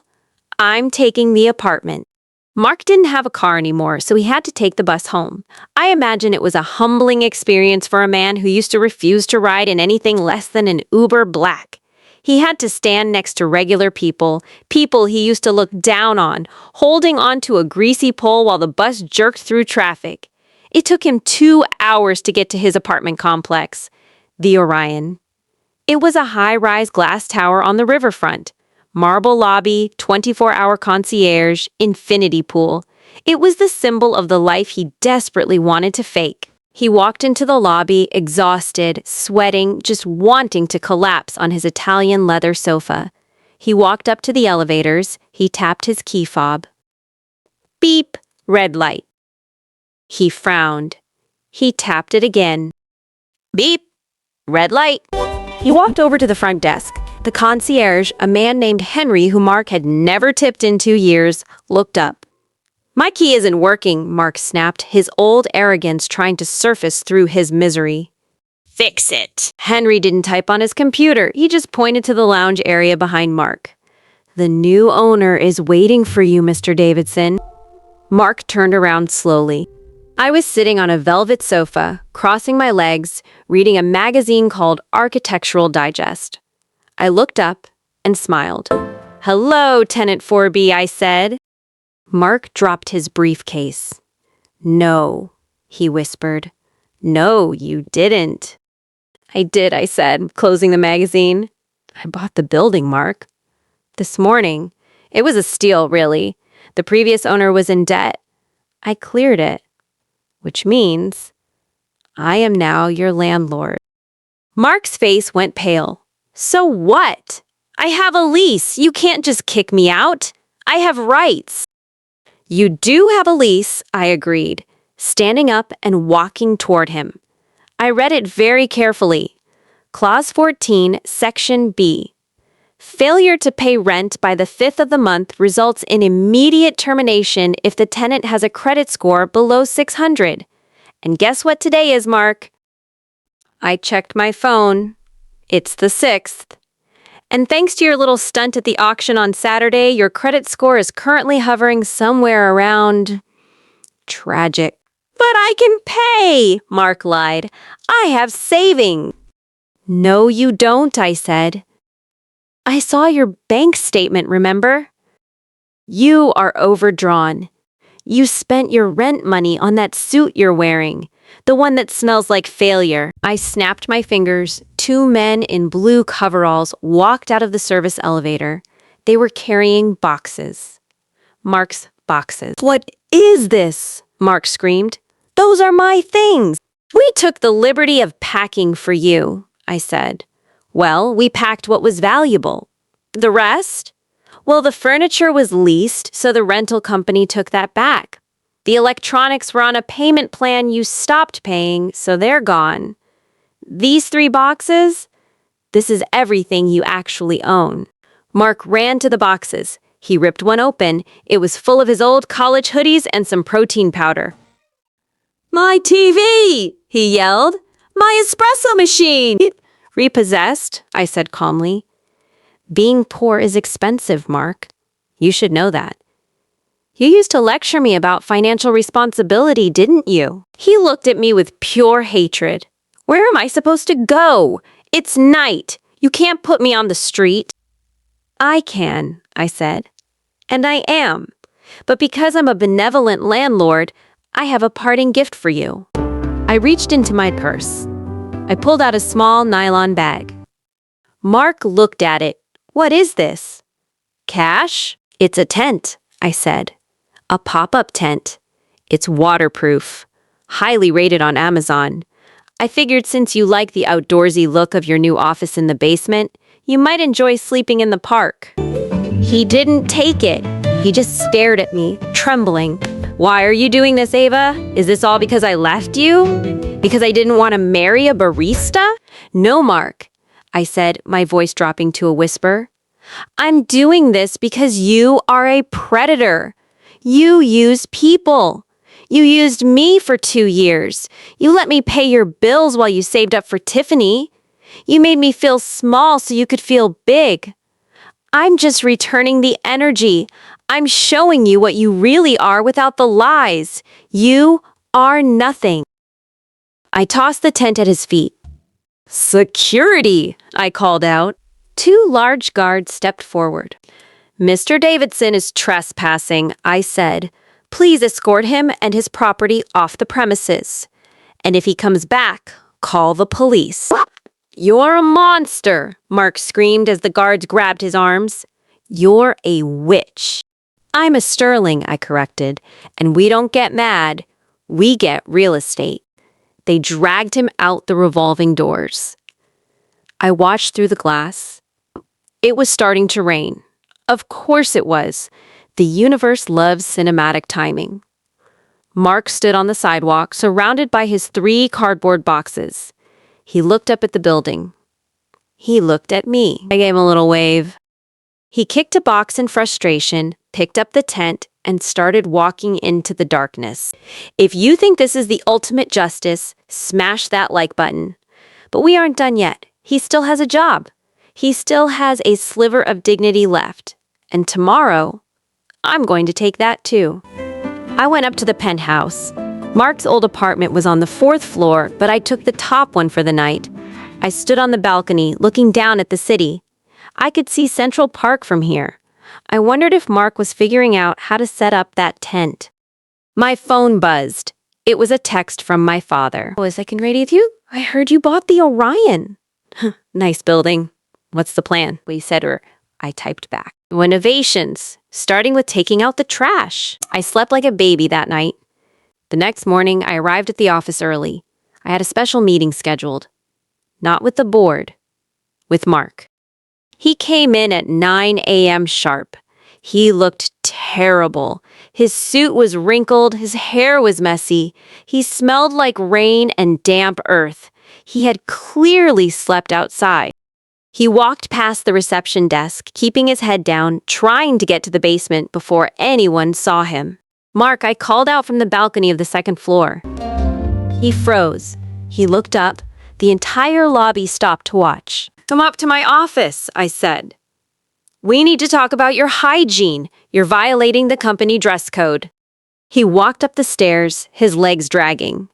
I'm taking the apartment. Mark didn't have a car anymore, so he had to take the bus home. I imagine it was a humbling experience for a man who used to refuse to ride in anything less than an Uber Black. He had to stand next to regular people, people he used to look down on, holding onto a greasy pole while the bus jerked through traffic. It took him 2 hours to get to his apartment complex, the Orion. It was a high-rise glass tower on the riverfront. Marble lobby, 24-hour concierge, infinity pool. It was the symbol of the life he desperately wanted to fake. He walked into the lobby, exhausted, sweating, just wanting to collapse on his Italian leather sofa. He walked up to the elevators. He tapped his key fob. Beep, red light. He frowned. He tapped it again. Beep, red light. He walked over to the front desk. The concierge, a man named Henry who Mark had never tipped in 2 years, looked up. My key isn't working, Mark snapped, his old arrogance trying to surface through his misery. Fix it. Henry didn't type on his computer. He just pointed to the lounge area behind Mark. The new owner is waiting for you, Mr. Davidson. Mark turned around slowly. I was sitting on a velvet sofa, crossing my legs, reading a magazine called Architectural Digest. I looked up and smiled. Hello, Tenant 4B, I said. Mark dropped his briefcase. No, he whispered. No, you didn't. I did, I said, closing the magazine. I bought the building, Mark. This morning. It was a steal, really. The previous owner was in debt. I cleared it. Which means I am now your landlord. Mark's face went pale. So what? I have a lease. You can't just kick me out. I have rights. You do have a lease, I agreed, standing up and walking toward him. I read it very carefully. Clause 14, Section B. Failure to pay rent by the 5th of the month results in immediate termination if the tenant has a credit score below 600. And guess what today is, Mark? I checked my phone. It's the 6th. And thanks to your little stunt at the auction on Saturday, your credit score is currently hovering somewhere around... tragic. But I can pay, Mark lied. I have savings. No, you don't, I said. I saw your bank statement, remember? You are overdrawn. You spent your rent money on that suit you're wearing, the one that smells like failure. I snapped my fingers. 2 men in blue coveralls walked out of the service elevator. They were carrying boxes. Mark's boxes. What is this? Mark screamed. Those are my things. We took the liberty of packing for you, I said. Well, we packed what was valuable. The rest? Well, the furniture was leased, so the rental company took that back. The electronics were on a payment plan you stopped paying, so they're gone. These 3 boxes? This is everything you actually own. Mark ran to the boxes. He ripped one open. It was full of his old college hoodies and some protein powder. My TV! He yelled. My espresso machine! Repossessed, I said calmly. Being poor is expensive, Mark. You should know that. You used to lecture me about financial responsibility, didn't you? He looked at me with pure hatred. Where am I supposed to go? It's night. You can't put me on the street. I can, I said. And I am. But because I'm a benevolent landlord, I have a parting gift for you. I reached into my purse. I pulled out a small nylon bag. Mark looked at it. What is this? Cash? It's a tent, I said. A pop-up tent. It's waterproof. Highly rated on Amazon. I figured since you like the outdoorsy look of your new office in the basement, you might enjoy sleeping in the park. He didn't take it. He just stared at me, trembling. Why are you doing this, Ava? Is this all because I left you? Because I didn't want to marry a barista? No, Mark, I said, my voice dropping to a whisper. I'm doing this because you are a predator. You use people. You used me for 2 years. You let me pay your bills while you saved up for Tiffany. You made me feel small so you could feel big. I'm just returning the energy. I'm showing you what you really are without the lies. You are nothing. I tossed the tent at his feet. Security, I called out. 2 large guards stepped forward. Mr. Davidson is trespassing, I said. Please escort him and his property off the premises. And if he comes back, call the police. You're a monster, Mark screamed as the guards grabbed his arms. You're a witch. I'm a Sterling, I corrected, and we don't get mad. We get real estate. They dragged him out the revolving doors. I watched through the glass. It was starting to rain. Of course it was. The universe loves cinematic timing. Mark stood on the sidewalk, surrounded by his 3 cardboard boxes. He looked up at the building. He looked at me. I gave him a little wave. He kicked a box in frustration, picked up the tent, and started walking into the darkness. If you think this is the ultimate justice, smash that like button. But we aren't done yet. He still has a job. He still has a sliver of dignity left. And tomorrow, I'm going to take that too. I went up to the penthouse. Mark's old apartment was on the 4th floor, but I took the top one for the night. I stood on the balcony, looking down at the city. I could see Central Park from here. I wondered if Mark was figuring out how to set up that tent. My phone buzzed. It was a text from my father. Oh, I can read with you? I heard you bought the Orion. Nice building. What's the plan? We said, or I typed back. Renovations, starting with taking out the trash. I slept like a baby that night. The next morning, I arrived at the office early. I had a special meeting scheduled. Not with the board, with Mark. He came in at 9 a.m. sharp. He looked terrible. His suit was wrinkled, his hair was messy. He smelled like rain and damp earth. He had clearly slept outside. He walked past the reception desk, keeping his head down, trying to get to the basement before anyone saw him. Mark, I called out from the balcony of the 2nd floor. He froze. He looked up. The entire lobby stopped to watch. Come up to my office, I said. We need to talk about your hygiene. You're violating the company dress code. He walked up the stairs, his legs dragging.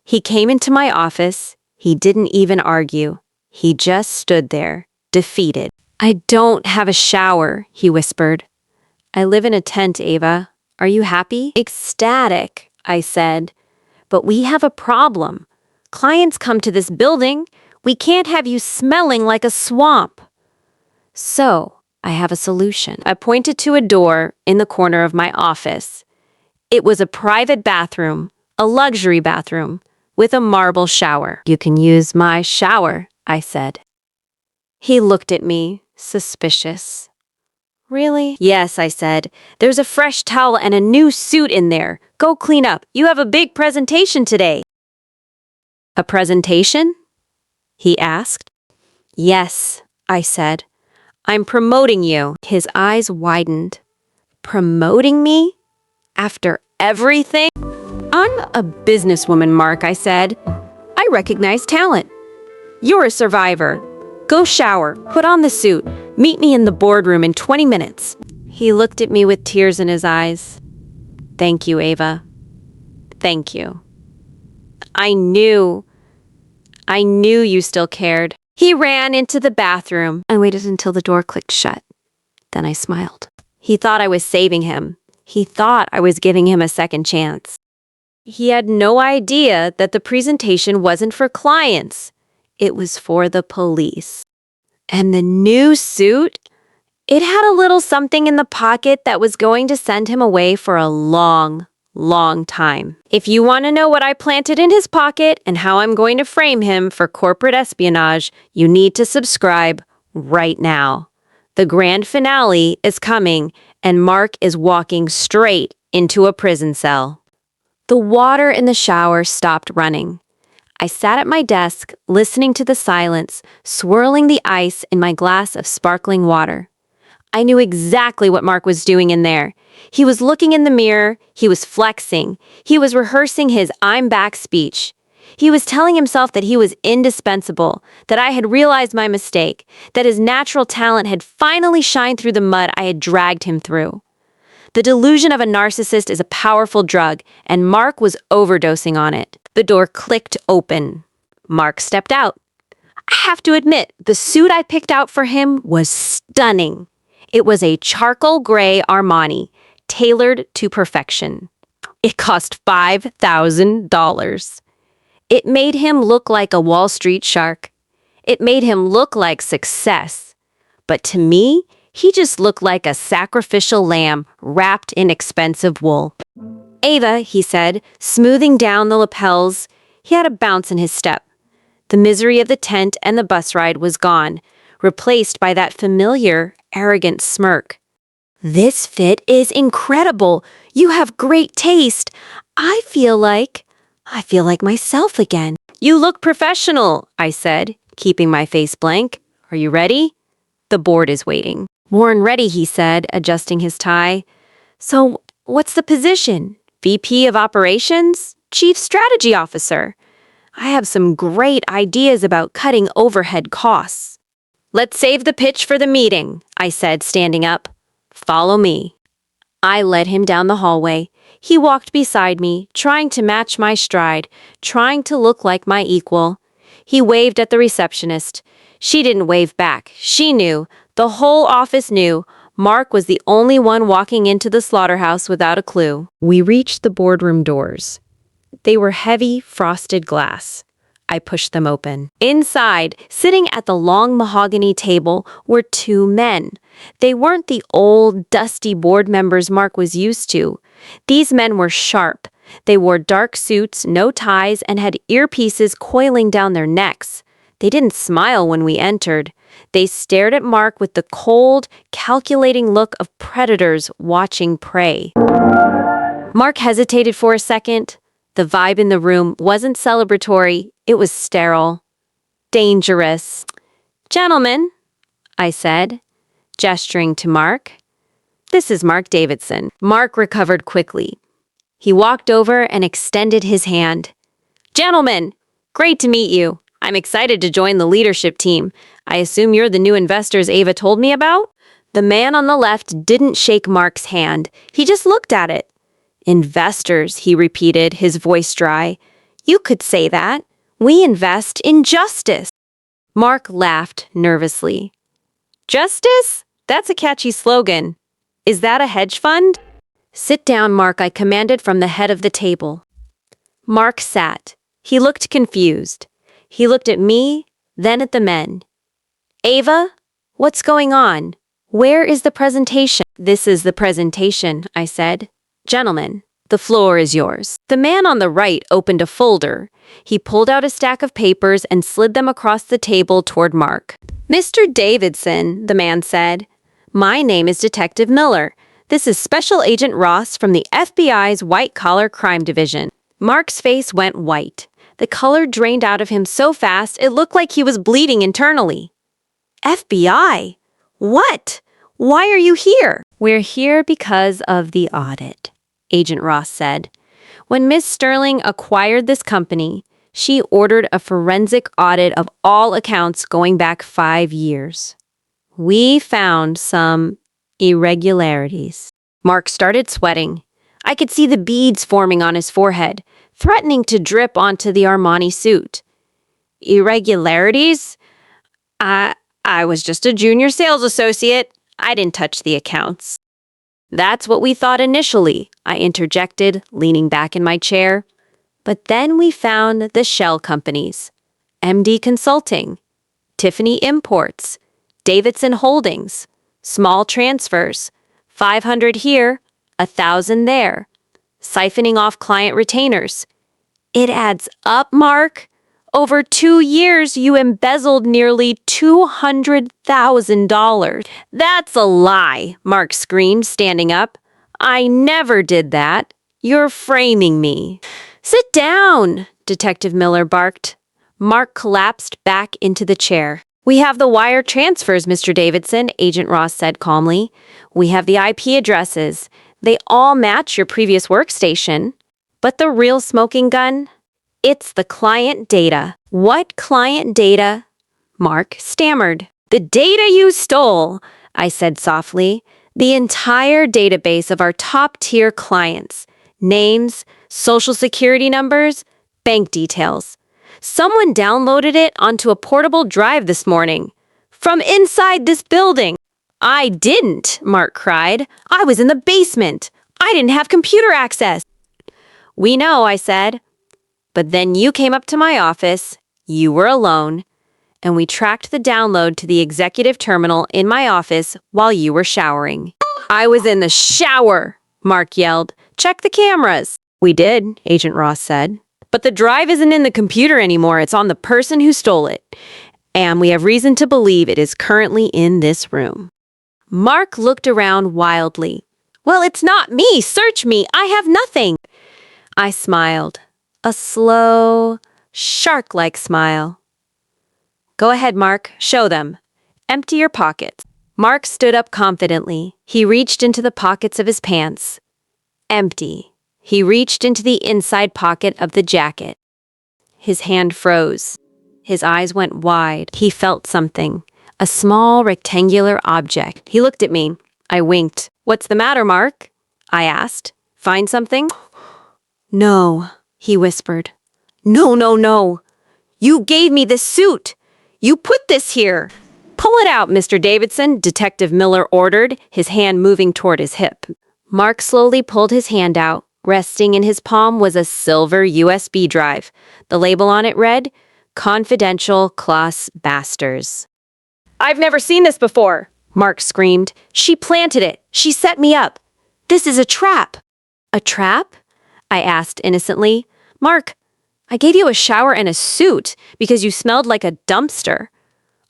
He came into my office. He didn't even argue. He just stood there, defeated. I don't have a shower, he whispered. I live in a tent, Ava. Are you happy? Ecstatic, I said. But we have a problem. Clients come to this building. We can't have you smelling like a swamp. So, I have a solution. I pointed to a door in the corner of my office. It was a private bathroom, a luxury bathroom, with a marble shower. You can use my shower, I said. He looked at me, suspicious. Really? Yes, I said. There's a fresh towel and a new suit in there. Go clean up. You have a big presentation today. A presentation? He asked. Yes, I said. I'm promoting you. His eyes widened. Promoting me? After everything? I'm a businesswoman, Mark, I said. I recognize talent. You're a survivor. Go shower, put on the suit, meet me in the boardroom in 20 minutes. He looked at me with tears in his eyes. Thank you, Ava. Thank you. I knew you still cared. He ran into the bathroom and waited until the door clicked shut. Then I smiled. He thought I was saving him. He thought I was giving him a second chance. He had no idea that the presentation wasn't for clients. It was for the police. And the new suit? It had a little something in the pocket that was going to send him away for a long time. If you want to know what I planted in his pocket and how I'm going to frame him for corporate espionage, you need to subscribe right now. The grand finale is coming, and Mark is walking straight into a prison cell. The water in the shower stopped running. I sat at my desk, listening to the silence, swirling the ice in my glass of sparkling water. I knew exactly what Mark was doing in there. He was looking in the mirror, he was flexing, he was rehearsing his "I'm back" speech. He was telling himself that he was indispensable, that I had realized my mistake, that his natural talent had finally shined through the mud I had dragged him through. The delusion of a narcissist is a powerful drug, and Mark was overdosing on it. The door clicked open. Mark stepped out. I have to admit, the suit I picked out for him was stunning. It was a charcoal gray Armani, tailored to perfection. It cost $5,000. It made him look like a Wall Street shark. It made him look like success. But to me, he just looked like a sacrificial lamb wrapped in expensive wool. Ava, he said, smoothing down the lapels. He had a bounce in his step. The misery of the tent and the bus ride was gone, replaced by that familiar, arrogant smirk. This fit is incredible. You have great taste. I feel like myself again. You look professional, I said, keeping my face blank. Are you ready? The board is waiting. More than ready, he said, adjusting his tie. So, what's the position? VP of Operations? Chief Strategy Officer? I have some great ideas about cutting overhead costs. Let's save the pitch for the meeting, I said, standing up. Follow me. I led him down the hallway. He walked beside me, trying to match my stride, trying to look like my equal. He waved at the receptionist. She didn't wave back. She knew. The whole office knew. Mark was the only one walking into the slaughterhouse without a clue. We reached the boardroom doors. They were heavy, frosted glass. I pushed them open. Inside, sitting at the long mahogany table, were two men. They weren't the old, dusty board members Mark was used to. These men were sharp. They wore dark suits, no ties, and had earpieces coiling down their necks. They didn't smile when we entered. They stared at Mark with the cold, calculating look of predators watching prey. Mark hesitated for a second. The vibe in the room wasn't celebratory, it was sterile. Dangerous. Gentlemen, I said, gesturing to Mark. This is Mark Davidson. Mark recovered quickly. He walked over and extended his hand. Gentlemen, great to meet you. I'm excited to join the leadership team. I assume you're the new investors Ava told me about? The man on the left didn't shake Mark's hand. He just looked at it. Investors, he repeated, his voice dry. You could say that. We invest in justice. Mark laughed nervously. Justice? That's a catchy slogan. Is that a hedge fund? Sit down, Mark, I commanded from the head of the table. Mark sat. He looked confused. He looked at me, then at the men. Ava, what's going on? Where is the presentation? This is the presentation, I said. Gentlemen, the floor is yours. The man on the right opened a folder. He pulled out a stack of papers and slid them across the table toward Mark. Mr. Davidson, the man said. My name is Detective Miller. This is Special Agent Ross from the FBI's White Collar Crime Division. Mark's face went white. The color drained out of him so fast it looked like he was bleeding internally. FBI? What? Why are you here? We're here because of the audit, Agent Ross said. When Miss Sterling acquired this company, she ordered a forensic audit of all accounts going back 5 years. We found some Irregularities. Mark started sweating. I could see the beads forming on his forehead, threatening to drip onto the Armani suit. Irregularities? I was just a junior sales associate. I didn't touch the accounts. That's what we thought initially, I interjected, leaning back in my chair. But then we found the shell companies. MD Consulting, Tiffany Imports, Davidson Holdings, small transfers, 500 here, 1,000 there, siphoning off client retainers. It adds up, Mark. Over 2 years, you embezzled nearly $200,000. That's a lie, Mark screamed, standing up. I never did that. You're framing me. Sit down, Detective Miller barked. Mark collapsed back into the chair. We have the wire transfers, Mr. Davidson, Agent Ross said calmly. We have the IP addresses. They all match your previous workstation. But the real smoking gun? It's the client data. What client data? Mark stammered. The data you stole, I said softly. The entire database of our top-tier clients. Names, social security numbers, bank details. Someone downloaded it onto a portable drive this morning. From inside this building. I didn't, Mark cried. I was in the basement. I didn't have computer access. We know, I said. But then you came up to my office, you were alone, and we tracked the download to the executive terminal in my office while you were showering. I was in the shower, Mark yelled. Check the cameras. We did, Agent Ross said. But the drive isn't in the computer anymore. It's on the person who stole it. And we have reason to believe it is currently in this room. Mark looked around wildly. Well, it's not me. Search me. I have nothing. I smiled. A slow, shark-like smile. Go ahead, Mark. Show them. Empty your pockets. Mark stood up confidently. He reached into the pockets of his pants. Empty. He reached into the inside pocket of the jacket. His hand froze. His eyes went wide. He felt something. A small rectangular object. He looked at me. I winked. What's the matter, Mark? I asked. Find something? No, he whispered. No. You gave me this suit. You put this here. Pull it out, Mr. Davidson, Detective Miller ordered, his hand moving toward his hip. Mark slowly pulled his hand out. Resting in his palm was a silver USB drive. The label on it read, Confidential Class Basters. I've never seen this before, Mark screamed. She planted it. She set me up. This is a trap. A trap? I asked innocently. Mark, I gave you a shower and a suit because you smelled like a dumpster.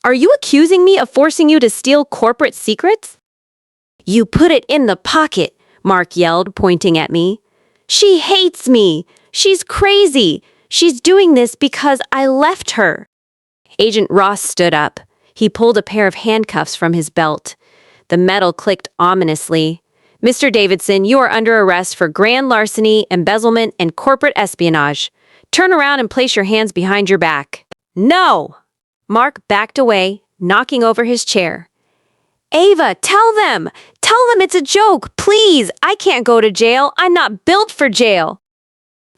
Are you accusing me of forcing you to steal corporate secrets? You put it in the pocket, Mark yelled, pointing at me. She hates me. She's crazy. She's doing this because I left her. Agent Ross stood up. He pulled a pair of handcuffs from his belt. The metal clicked ominously. Mr. Davidson, you are under arrest for grand larceny, embezzlement, and corporate espionage. Turn around and place your hands behind your back. No! Mark backed away, knocking over his chair. Ava, tell them! Tell them it's a joke, please! I can't go to jail. I'm not built for jail.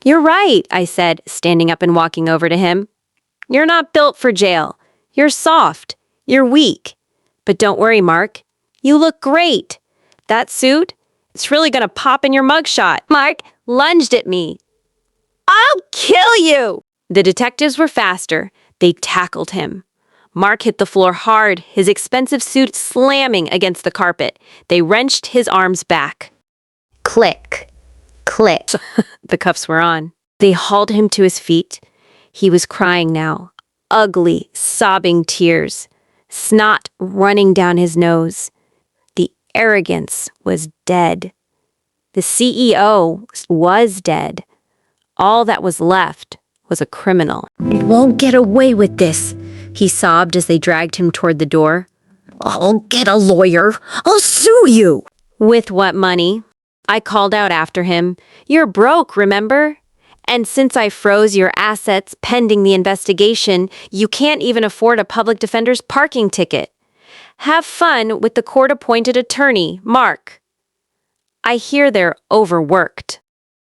You're right, I said, standing up and walking over to him. You're not built for jail. You're soft. You're weak. But don't worry, Mark. You look great. That suit, it's really gonna pop in your mugshot. Mark lunged at me. I'll kill you! The detectives were faster. They tackled him. Mark hit the floor hard, his expensive suit slamming against the carpet. They wrenched his arms back. Click. Click. The cuffs were on. They hauled him to his feet. He was crying now. Ugly, sobbing tears. Snot running down his nose. The arrogance was dead. The CEO was dead. All that was left was a criminal. You won't get away with this, he sobbed as they dragged him toward the door. I'll get a lawyer. I'll sue you. With what money? I called out after him. You're broke, remember? And since I froze your assets pending the investigation, you can't even afford a public defender's parking ticket. Have fun with the court-appointed attorney, Mark. I hear they're overworked.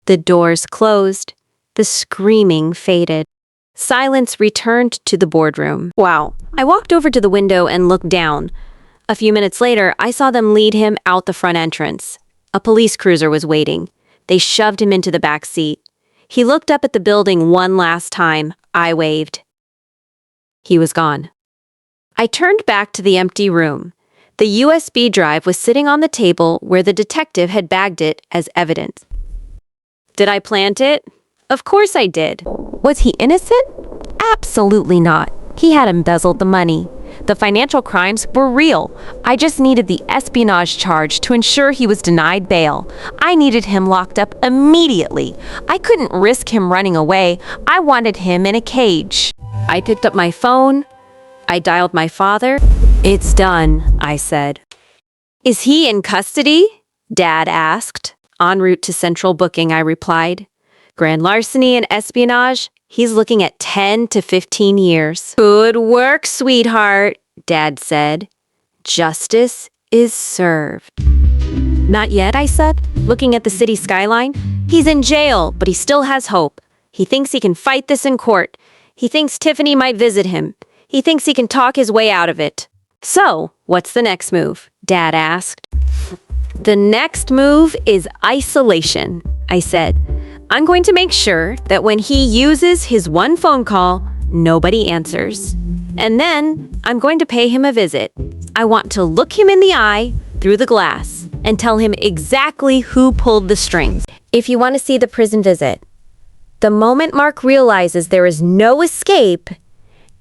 The doors closed. The screaming faded. Silence returned to the boardroom. Wow. I walked over to the window and looked down. A few minutes later, I saw them lead him out the front entrance. A police cruiser was waiting. They shoved him into the back seat. He looked up at the building one last time. I waved. He was gone. I turned back to the empty room. The USB drive was sitting on the table where the detective had bagged it as evidence. Did I plant it? Of course I did. Was he innocent? Absolutely not. He had embezzled the money. The financial crimes were real. I just needed the espionage charge to ensure he was denied bail. I needed him locked up immediately. I couldn't risk him running away. I wanted him in a cage. I picked up my phone. I dialed my father. It's done, I said. Is he in custody? Dad asked. En route to central booking, I replied. Grand larceny and espionage? He's looking at 10 to 15 years. Good work, sweetheart, Dad said. Justice is served. Not yet, I said, looking at the city skyline. He's in jail, but he still has hope. He thinks he can fight this in court. He thinks Tiffany might visit him. He thinks he can talk his way out of it. So, what's the next move? Dad asked. The next move is isolation, I said. I'm going to make sure that when he uses his one phone call, nobody answers. And then I'm going to pay him a visit. I want to look him in the eye through the glass and tell him exactly who pulled the strings. If you want to see the prison visit, the moment Mark realizes there is no escape,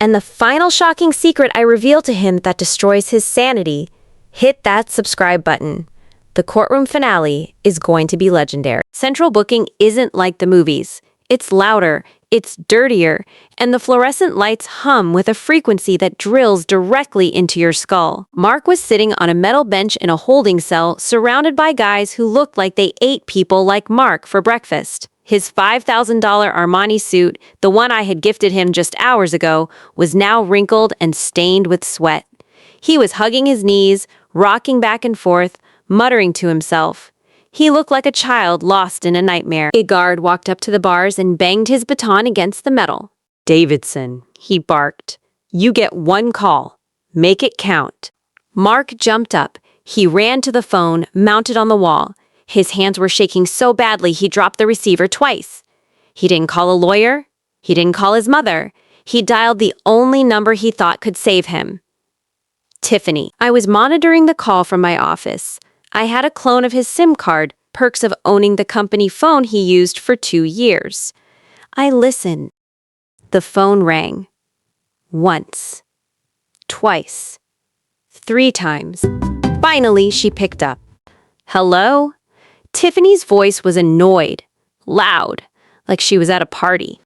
and the final shocking secret I reveal to him that destroys his sanity, hit that subscribe button. The courtroom finale is going to be legendary. Central booking isn't like the movies. It's louder, it's dirtier, and the fluorescent lights hum with a frequency that drills directly into your skull. Mark was sitting on a metal bench in a holding cell, surrounded by guys who looked like they ate people like Mark for breakfast. His $5,000 Armani suit, the one I had gifted him just hours ago, was now wrinkled and stained with sweat. He was hugging his knees, rocking back and forth, muttering to himself. He looked like a child lost in a nightmare. A guard walked up to the bars and banged his baton against the metal. Davidson, he barked. You get one call. Make it count. Mark jumped up. He ran to the phone, mounted on the wall. His hands were shaking so badly he dropped the receiver twice. He didn't call a lawyer. He didn't call his mother. He dialed the only number he thought could save him. Tiffany. I was monitoring the call from my office. I had a clone of his SIM card, perks of owning the company phone he used for 2 years. I listened. The phone rang. Once. Twice. 3 times. Finally, she picked up. Hello? Tiffany's voice was annoyed, loud, like she was at a party.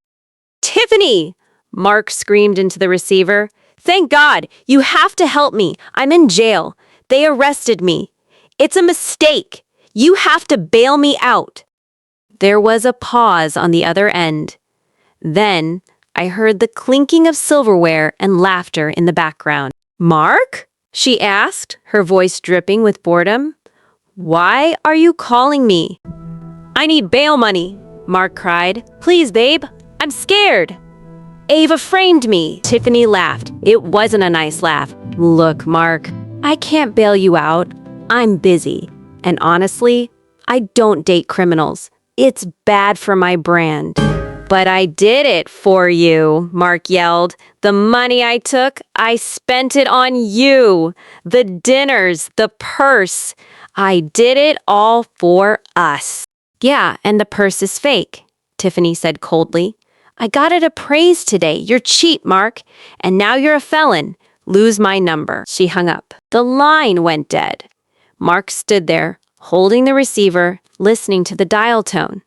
Tiffany! Mark screamed into the receiver. Thank God! You have to help me. I'm in jail. They arrested me. It's a mistake. You have to bail me out. There was a pause on the other end. Then I heard the clinking of silverware and laughter in the background. Mark? She asked, her voice dripping with boredom. Why are you calling me? I need bail money, Mark cried. Please, babe. I'm scared. Ava framed me. Tiffany laughed. It wasn't a nice laugh. Look, Mark, I can't bail you out. I'm busy. And honestly, I don't date criminals. It's bad for my brand. But I did it for you, Mark yelled. The money I took, I spent it on you. The dinners, the purse. I did it all for us. Yeah, and the purse is fake, Tiffany said coldly. I got it appraised today. You're cheap, Mark. And now you're a felon. Lose my number. She hung up. The line went dead. Mark stood there, holding the receiver, listening to the dial tone.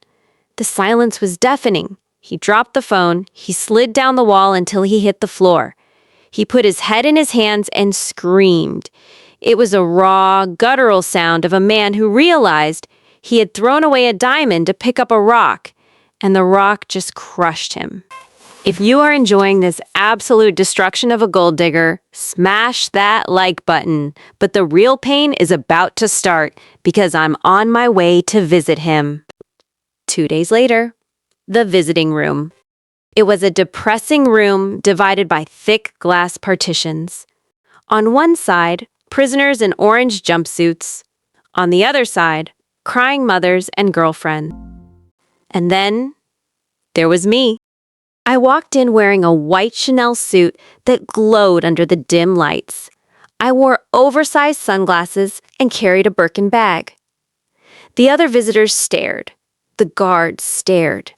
The silence was deafening. He dropped the phone. He slid down the wall until he hit the floor. He put his head in his hands and screamed. It was a raw, guttural sound of a man who realized he had thrown away a diamond to pick up a rock, and the rock just crushed him. If you are enjoying this absolute destruction of a gold digger, smash that like button. But the real pain is about to start because I'm on my way to visit him. 2 days later, the visiting room. It was a depressing room divided by thick glass partitions. On one side, prisoners in orange jumpsuits. On the other side, crying mothers and girlfriends. And then, there was me. I walked in wearing a white Chanel suit that glowed under the dim lights. I wore oversized sunglasses and carried a Birkin bag. The other visitors stared. The guards stared.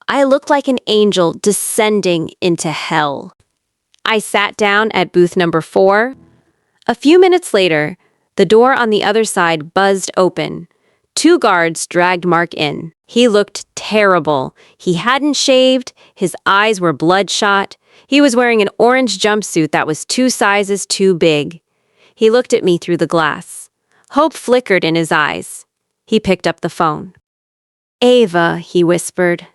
I looked like an angel descending into hell. I sat down at booth number 4. A few minutes later, the door on the other side buzzed open. 2 guards dragged Mark in. He looked terrible. He hadn't shaved. His eyes were bloodshot. He was wearing an orange jumpsuit that was 2 sizes too big. He looked at me through the glass. Hope flickered in his eyes. He picked up the phone. "Ava," he whispered.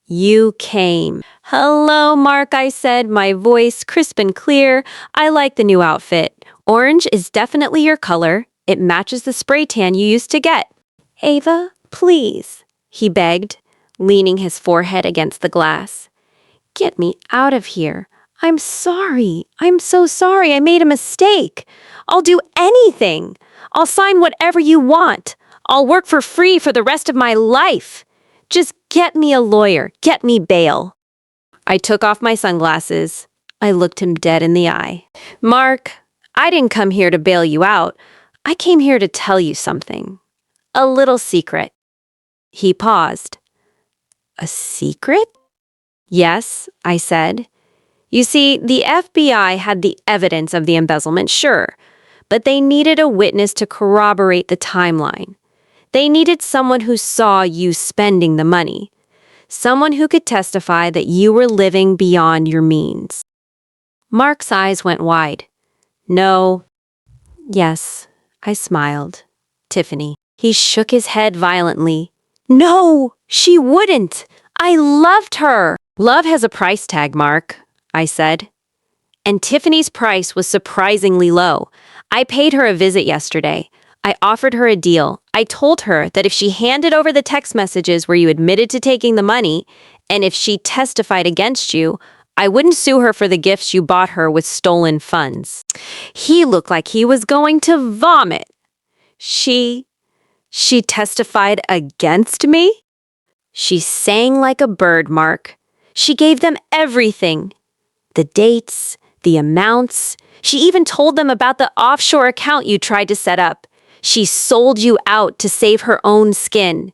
"You came." "Hello, Mark," I said, my voice crisp and clear. "I like the new outfit. Orange is definitely your color. It matches the spray tan you used to get." "Ava, please," he begged, leaning his forehead against the glass. "Get me out of here. I'm sorry. I'm so sorry. I made a mistake. I'll do anything. I'll sign whatever you want. I'll work for free for the rest of my life. Just get me a lawyer. Get me bail." I took off my sunglasses. I looked him dead in the eye. "Mark, I didn't come here to bail you out. I came here to tell you something. A little secret." He paused. "A secret?" "Yes," I said. "You see, the FBI had the evidence of the embezzlement, sure, but they needed a witness to corroborate the timeline. They needed someone who saw you spending the money, someone who could testify that you were living beyond your means." Mark's eyes went wide. "No." "Yes," I smiled. "Tiffany." He shook his head violently. "No, she wouldn't. I loved her." "Love has a price tag, Mark," I said. And Tiffany's price was surprisingly low. I paid her a visit yesterday. I offered her a deal. I told her that if she handed over the text messages where you admitted to taking the money, and if she testified against you, I wouldn't sue her for the gifts you bought her with stolen funds. He looked like he was going to vomit. She testified against me? She sang like a bird, Mark. She gave them everything. The dates, the amounts. She even told them about the offshore account you tried to set up. She sold you out to save her own skin.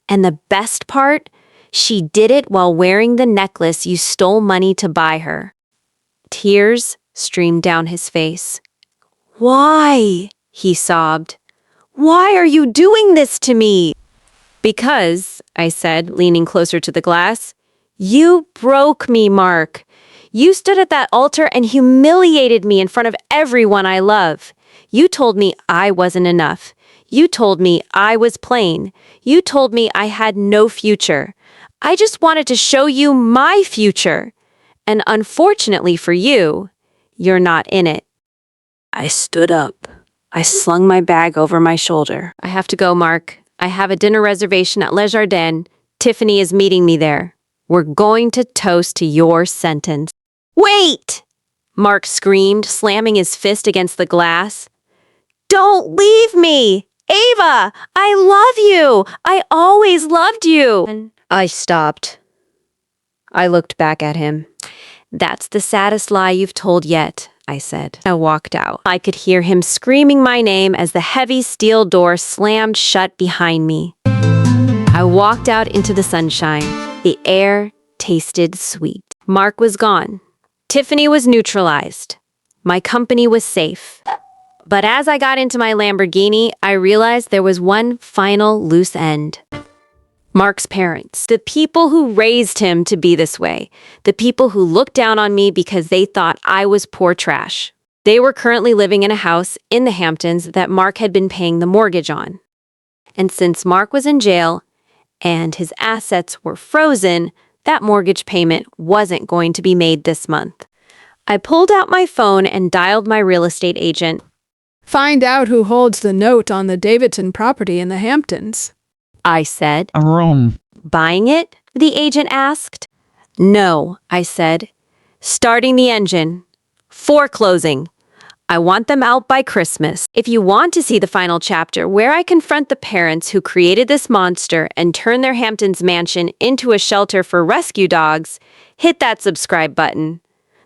And the best part? She did it while wearing the necklace you stole money to buy her. Tears streamed down his face. "Why?" he sobbed. "Why are you doing this to me?" "Because," I said, leaning closer to the glass, "you broke me, Mark. You stood at that altar and humiliated me in front of everyone I love. You told me I wasn't enough. You told me I was plain. You told me I had no future. I just wanted to show you my future. And unfortunately for you, you're not in it." I stood up. I slung my bag over my shoulder. "I have to go, Mark. I have a dinner reservation at Le Jardin. Tiffany is meeting me there. We're going to toast to your sentence." "Wait!" Mark screamed, slamming his fist against the glass. "Don't leave me! Ava, I love you! I always loved you!" I stopped. I looked back at him. "That's the saddest lie you've told yet," I said. I walked out. I could hear him screaming my name as the heavy steel door slammed shut behind me. I walked out into the sunshine. The air tasted sweet. Mark was gone. Tiffany was neutralized. My company was safe. But as I got into my Lamborghini, I realized there was one final loose end. Mark's parents, the people who raised him to be this way, the people who looked down on me because they thought I was poor trash. They were currently living in a house in the Hamptons that Mark had been paying the mortgage on. And since Mark was in jail and his assets were frozen, That mortgage payment wasn't going to be made this month. I pulled out my phone and dialed my real estate agent. Find out who holds the note on the Davidson property in the Hamptons. I said. Aaron. Buying it? The agent asked. No, I said. Starting the engine. Foreclosing. I want them out by Christmas. If you want to see the final chapter where I confront the parents who created this monster and turn their Hamptons mansion into a shelter for rescue dogs, hit that subscribe button.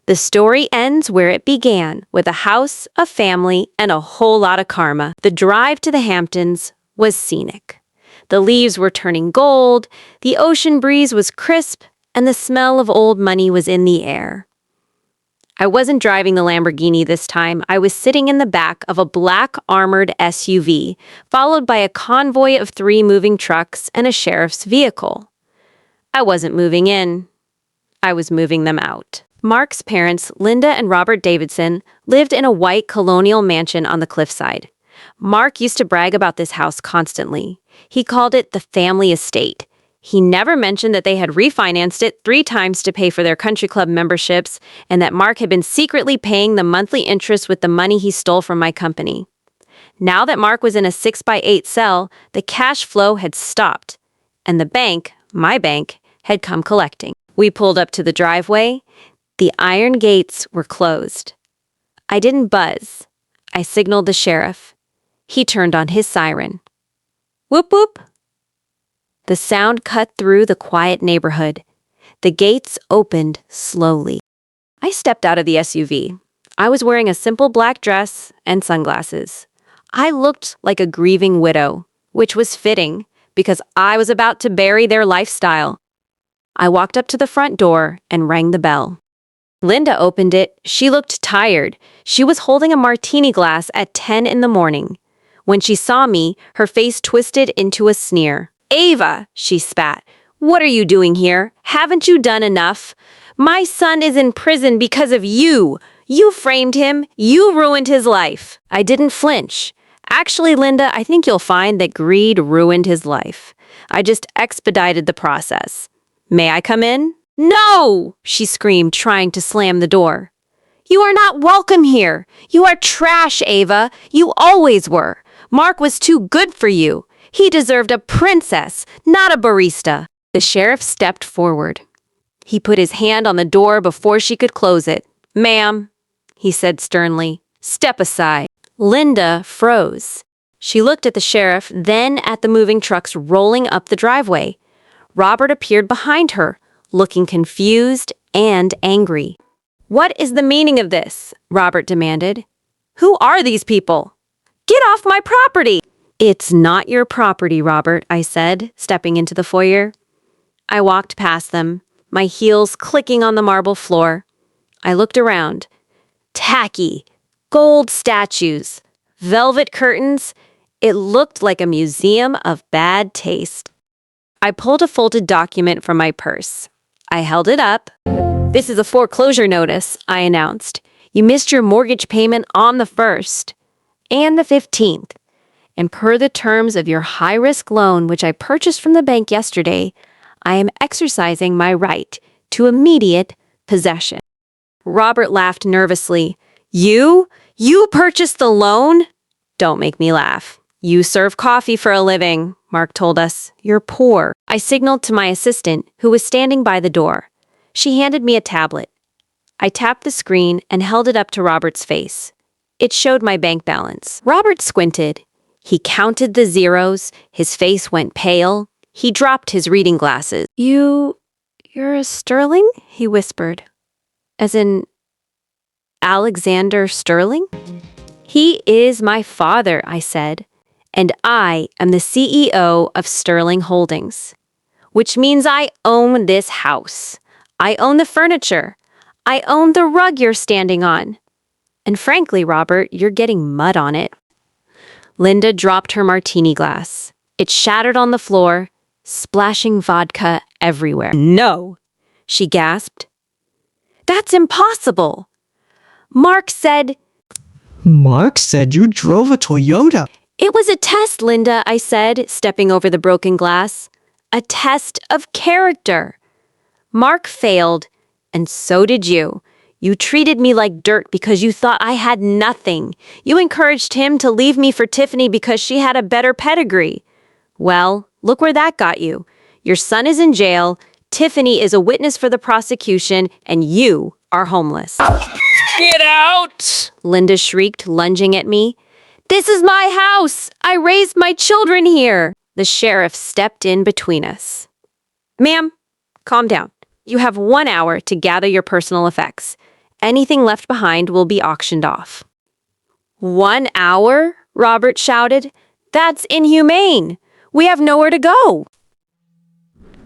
The story ends where it began, with a house, a family, and a whole lot of karma. The drive to the Hamptons was scenic. The leaves were turning gold, the ocean breeze was crisp, and the smell of old money was in the air. I wasn't driving the Lamborghini this time. I was sitting in the back of a black armored SUV, followed by a convoy of 3 moving trucks and a sheriff's vehicle. I wasn't moving in. I was moving them out. Mark's parents, Linda and Robert Davidson, lived in a white colonial mansion on the cliffside. Mark used to brag about this house constantly. He called it the family estate. He never mentioned that they had refinanced it 3 times to pay for their country club memberships and that Mark had been secretly paying the monthly interest with the money he stole from my company. Now that Mark was in a 6x8 cell, the cash flow had stopped, and the bank, my bank, had come collecting. We pulled up to the driveway. The iron gates were closed. I didn't buzz. I signaled the sheriff. He turned on his siren. Whoop whoop. The sound cut through the quiet neighborhood. The gates opened slowly. I stepped out of the SUV. I was wearing a simple black dress and sunglasses. I looked like a grieving widow, which was fitting because I was about to bury their lifestyle. I walked up to the front door and rang the bell. Linda opened it. She looked tired. She was holding a martini glass at 10 in the morning. When she saw me, her face twisted into a sneer. Ava, she spat. What are you doing here? Haven't you done enough? My son is in prison because of you. You framed him. You ruined his life. I didn't flinch. Actually, Linda, I think you'll find that greed ruined his life. I just expedited the process. May I come in? No, she screamed, trying to slam the door. You are not welcome here. You are trash, Ava. You always were. Mark was too good for you. He deserved a princess, not a barista. The sheriff stepped forward. He put his hand on the door before she could close it. Ma'am, he said sternly, step aside. Linda froze. She looked at the sheriff, then at the moving trucks rolling up the driveway. Robert appeared behind her, looking confused and angry. What is the meaning of this? Robert demanded. Who are these people? Get off my property! It's not your property, Robert, I said, stepping into the foyer. I walked past them, my heels clicking on the marble floor. I looked around. Tacky, gold statues, velvet curtains. It looked like a museum of bad taste. I pulled a folded document from my purse. I held it up. This is a foreclosure notice, I announced. You missed your mortgage payment on the 1st and the 15th. And per the terms of your high-risk loan, which I purchased from the bank yesterday, I am exercising my right to immediate possession. Robert laughed nervously. You? You purchased the loan? Don't make me laugh. You serve coffee for a living, Mark told us. You're poor. I signaled to my assistant, who was standing by the door. She handed me a tablet. I tapped the screen and held it up to Robert's face. It showed my bank balance. Robert squinted. He counted the zeros. His face went pale. He dropped his reading glasses. You're a Sterling? He whispered. As in Alexander Sterling? He is my father, I said. And I am the CEO of Sterling Holdings. Which means I own this house. I own the furniture. I own the rug you're standing on. And frankly, Robert, you're getting mud on it. Linda dropped her martini glass. It shattered on the floor, splashing vodka everywhere. No, she gasped. That's impossible. Mark said you drove a Toyota. It was a test, Linda, I said, stepping over the broken glass. A test of character. Mark failed, and so did you. You treated me like dirt because you thought I had nothing. You encouraged him to leave me for Tiffany because she had a better pedigree. Well, look where that got you. Your son is in jail, Tiffany is a witness for the prosecution, and you are homeless. Get out! Linda shrieked, lunging at me. This is my house! I raised my children here! The sheriff stepped in between us. Ma'am, calm down. You have 1 hour to gather your personal effects. Anything left behind will be auctioned off. 1 hour? Robert shouted. That's inhumane. We have nowhere to go.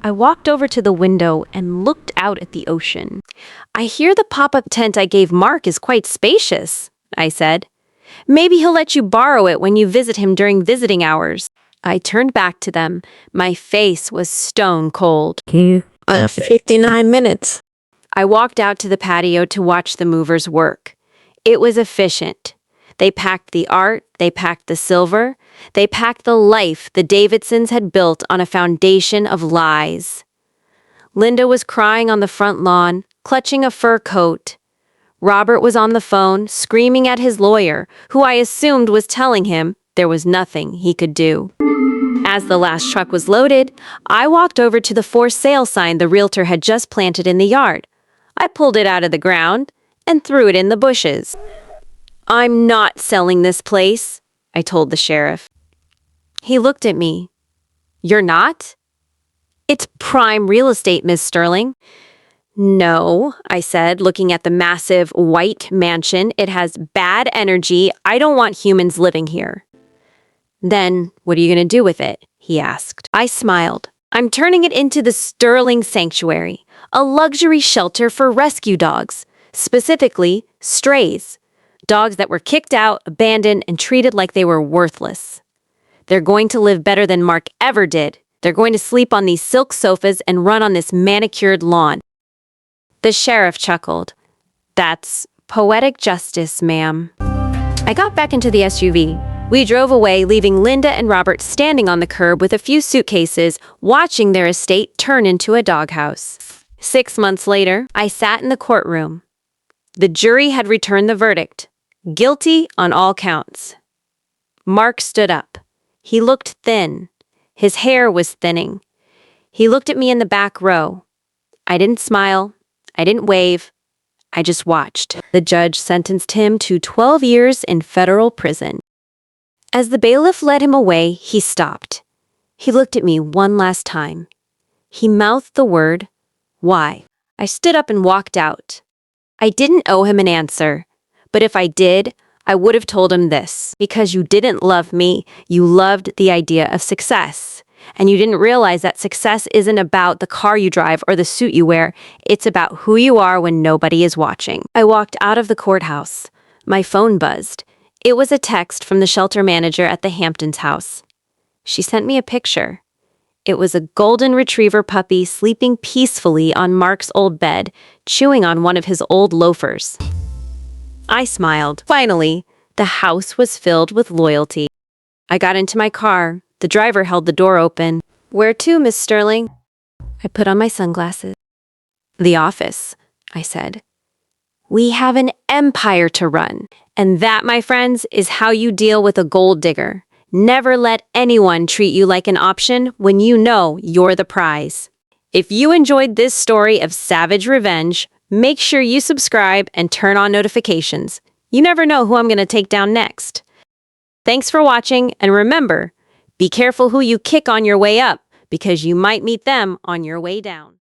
I walked over to the window and looked out at the ocean. I hear the pop-up tent I gave Mark is quite spacious, I said. Maybe he'll let you borrow it when you visit him during visiting hours. I turned back to them. My face was stone cold. 59 minutes. I walked out to the patio to watch the movers work. It was efficient. They packed the art, they packed the silver, they packed the life the Davidsons had built on a foundation of lies. Linda was crying on the front lawn, clutching a fur coat. Robert was on the phone, screaming at his lawyer, who I assumed was telling him there was nothing he could do. As the last truck was loaded, I walked over to the for sale sign the realtor had just planted in the yard. I pulled it out of the ground and threw it in the bushes. I'm not selling this place, I told the sheriff. He looked at me. You're not? It's prime real estate, Miss Sterling. No, I said, looking at the massive white mansion. It has bad energy. I don't want humans living here. Then, what are you going to do with it? He asked. I smiled. I'm turning it into the Sterling Sanctuary, a luxury shelter for rescue dogs, specifically strays. Dogs that were kicked out, abandoned, and treated like they were worthless. They're going to live better than Mark ever did. They're going to sleep on these silk sofas and run on this manicured lawn. The sheriff chuckled. That's poetic justice, ma'am. I got back into the SUV. We drove away, leaving Linda and Robert standing on the curb with a few suitcases, watching their estate turn into a doghouse. 6 months later, I sat in the courtroom. The jury had returned the verdict. Guilty on all counts. Mark stood up. He looked thin. His hair was thinning. He looked at me in the back row. I didn't smile. I didn't wave. I just watched. The judge sentenced him to 12 years in federal prison. As the bailiff led him away, he stopped. He looked at me one last time. He mouthed the word, "Why?" I stood up and walked out. I didn't owe him an answer, but if I did, I would have told him this. Because you didn't love me, you loved the idea of success. And you didn't realize that success isn't about the car you drive or the suit you wear. It's about who you are when nobody is watching. I walked out of the courthouse. My phone buzzed. It was a text from the shelter manager at the Hamptons house. She sent me a picture. It was a golden retriever puppy sleeping peacefully on Mark's old bed, chewing on one of his old loafers. I smiled. Finally, the house was filled with loyalty. I got into my car. The driver held the door open. Where to, Miss Sterling? I put on my sunglasses. The office, I said. We have an empire to run. And that, my friends, is how you deal with a gold digger. Never let anyone treat you like an option when you know you're the prize. If you enjoyed this story of savage revenge, make sure you subscribe and turn on notifications. You never know who I'm going to take down next. Thanks for watching, and remember, be careful who you kick on your way up, because you might meet them on your way down.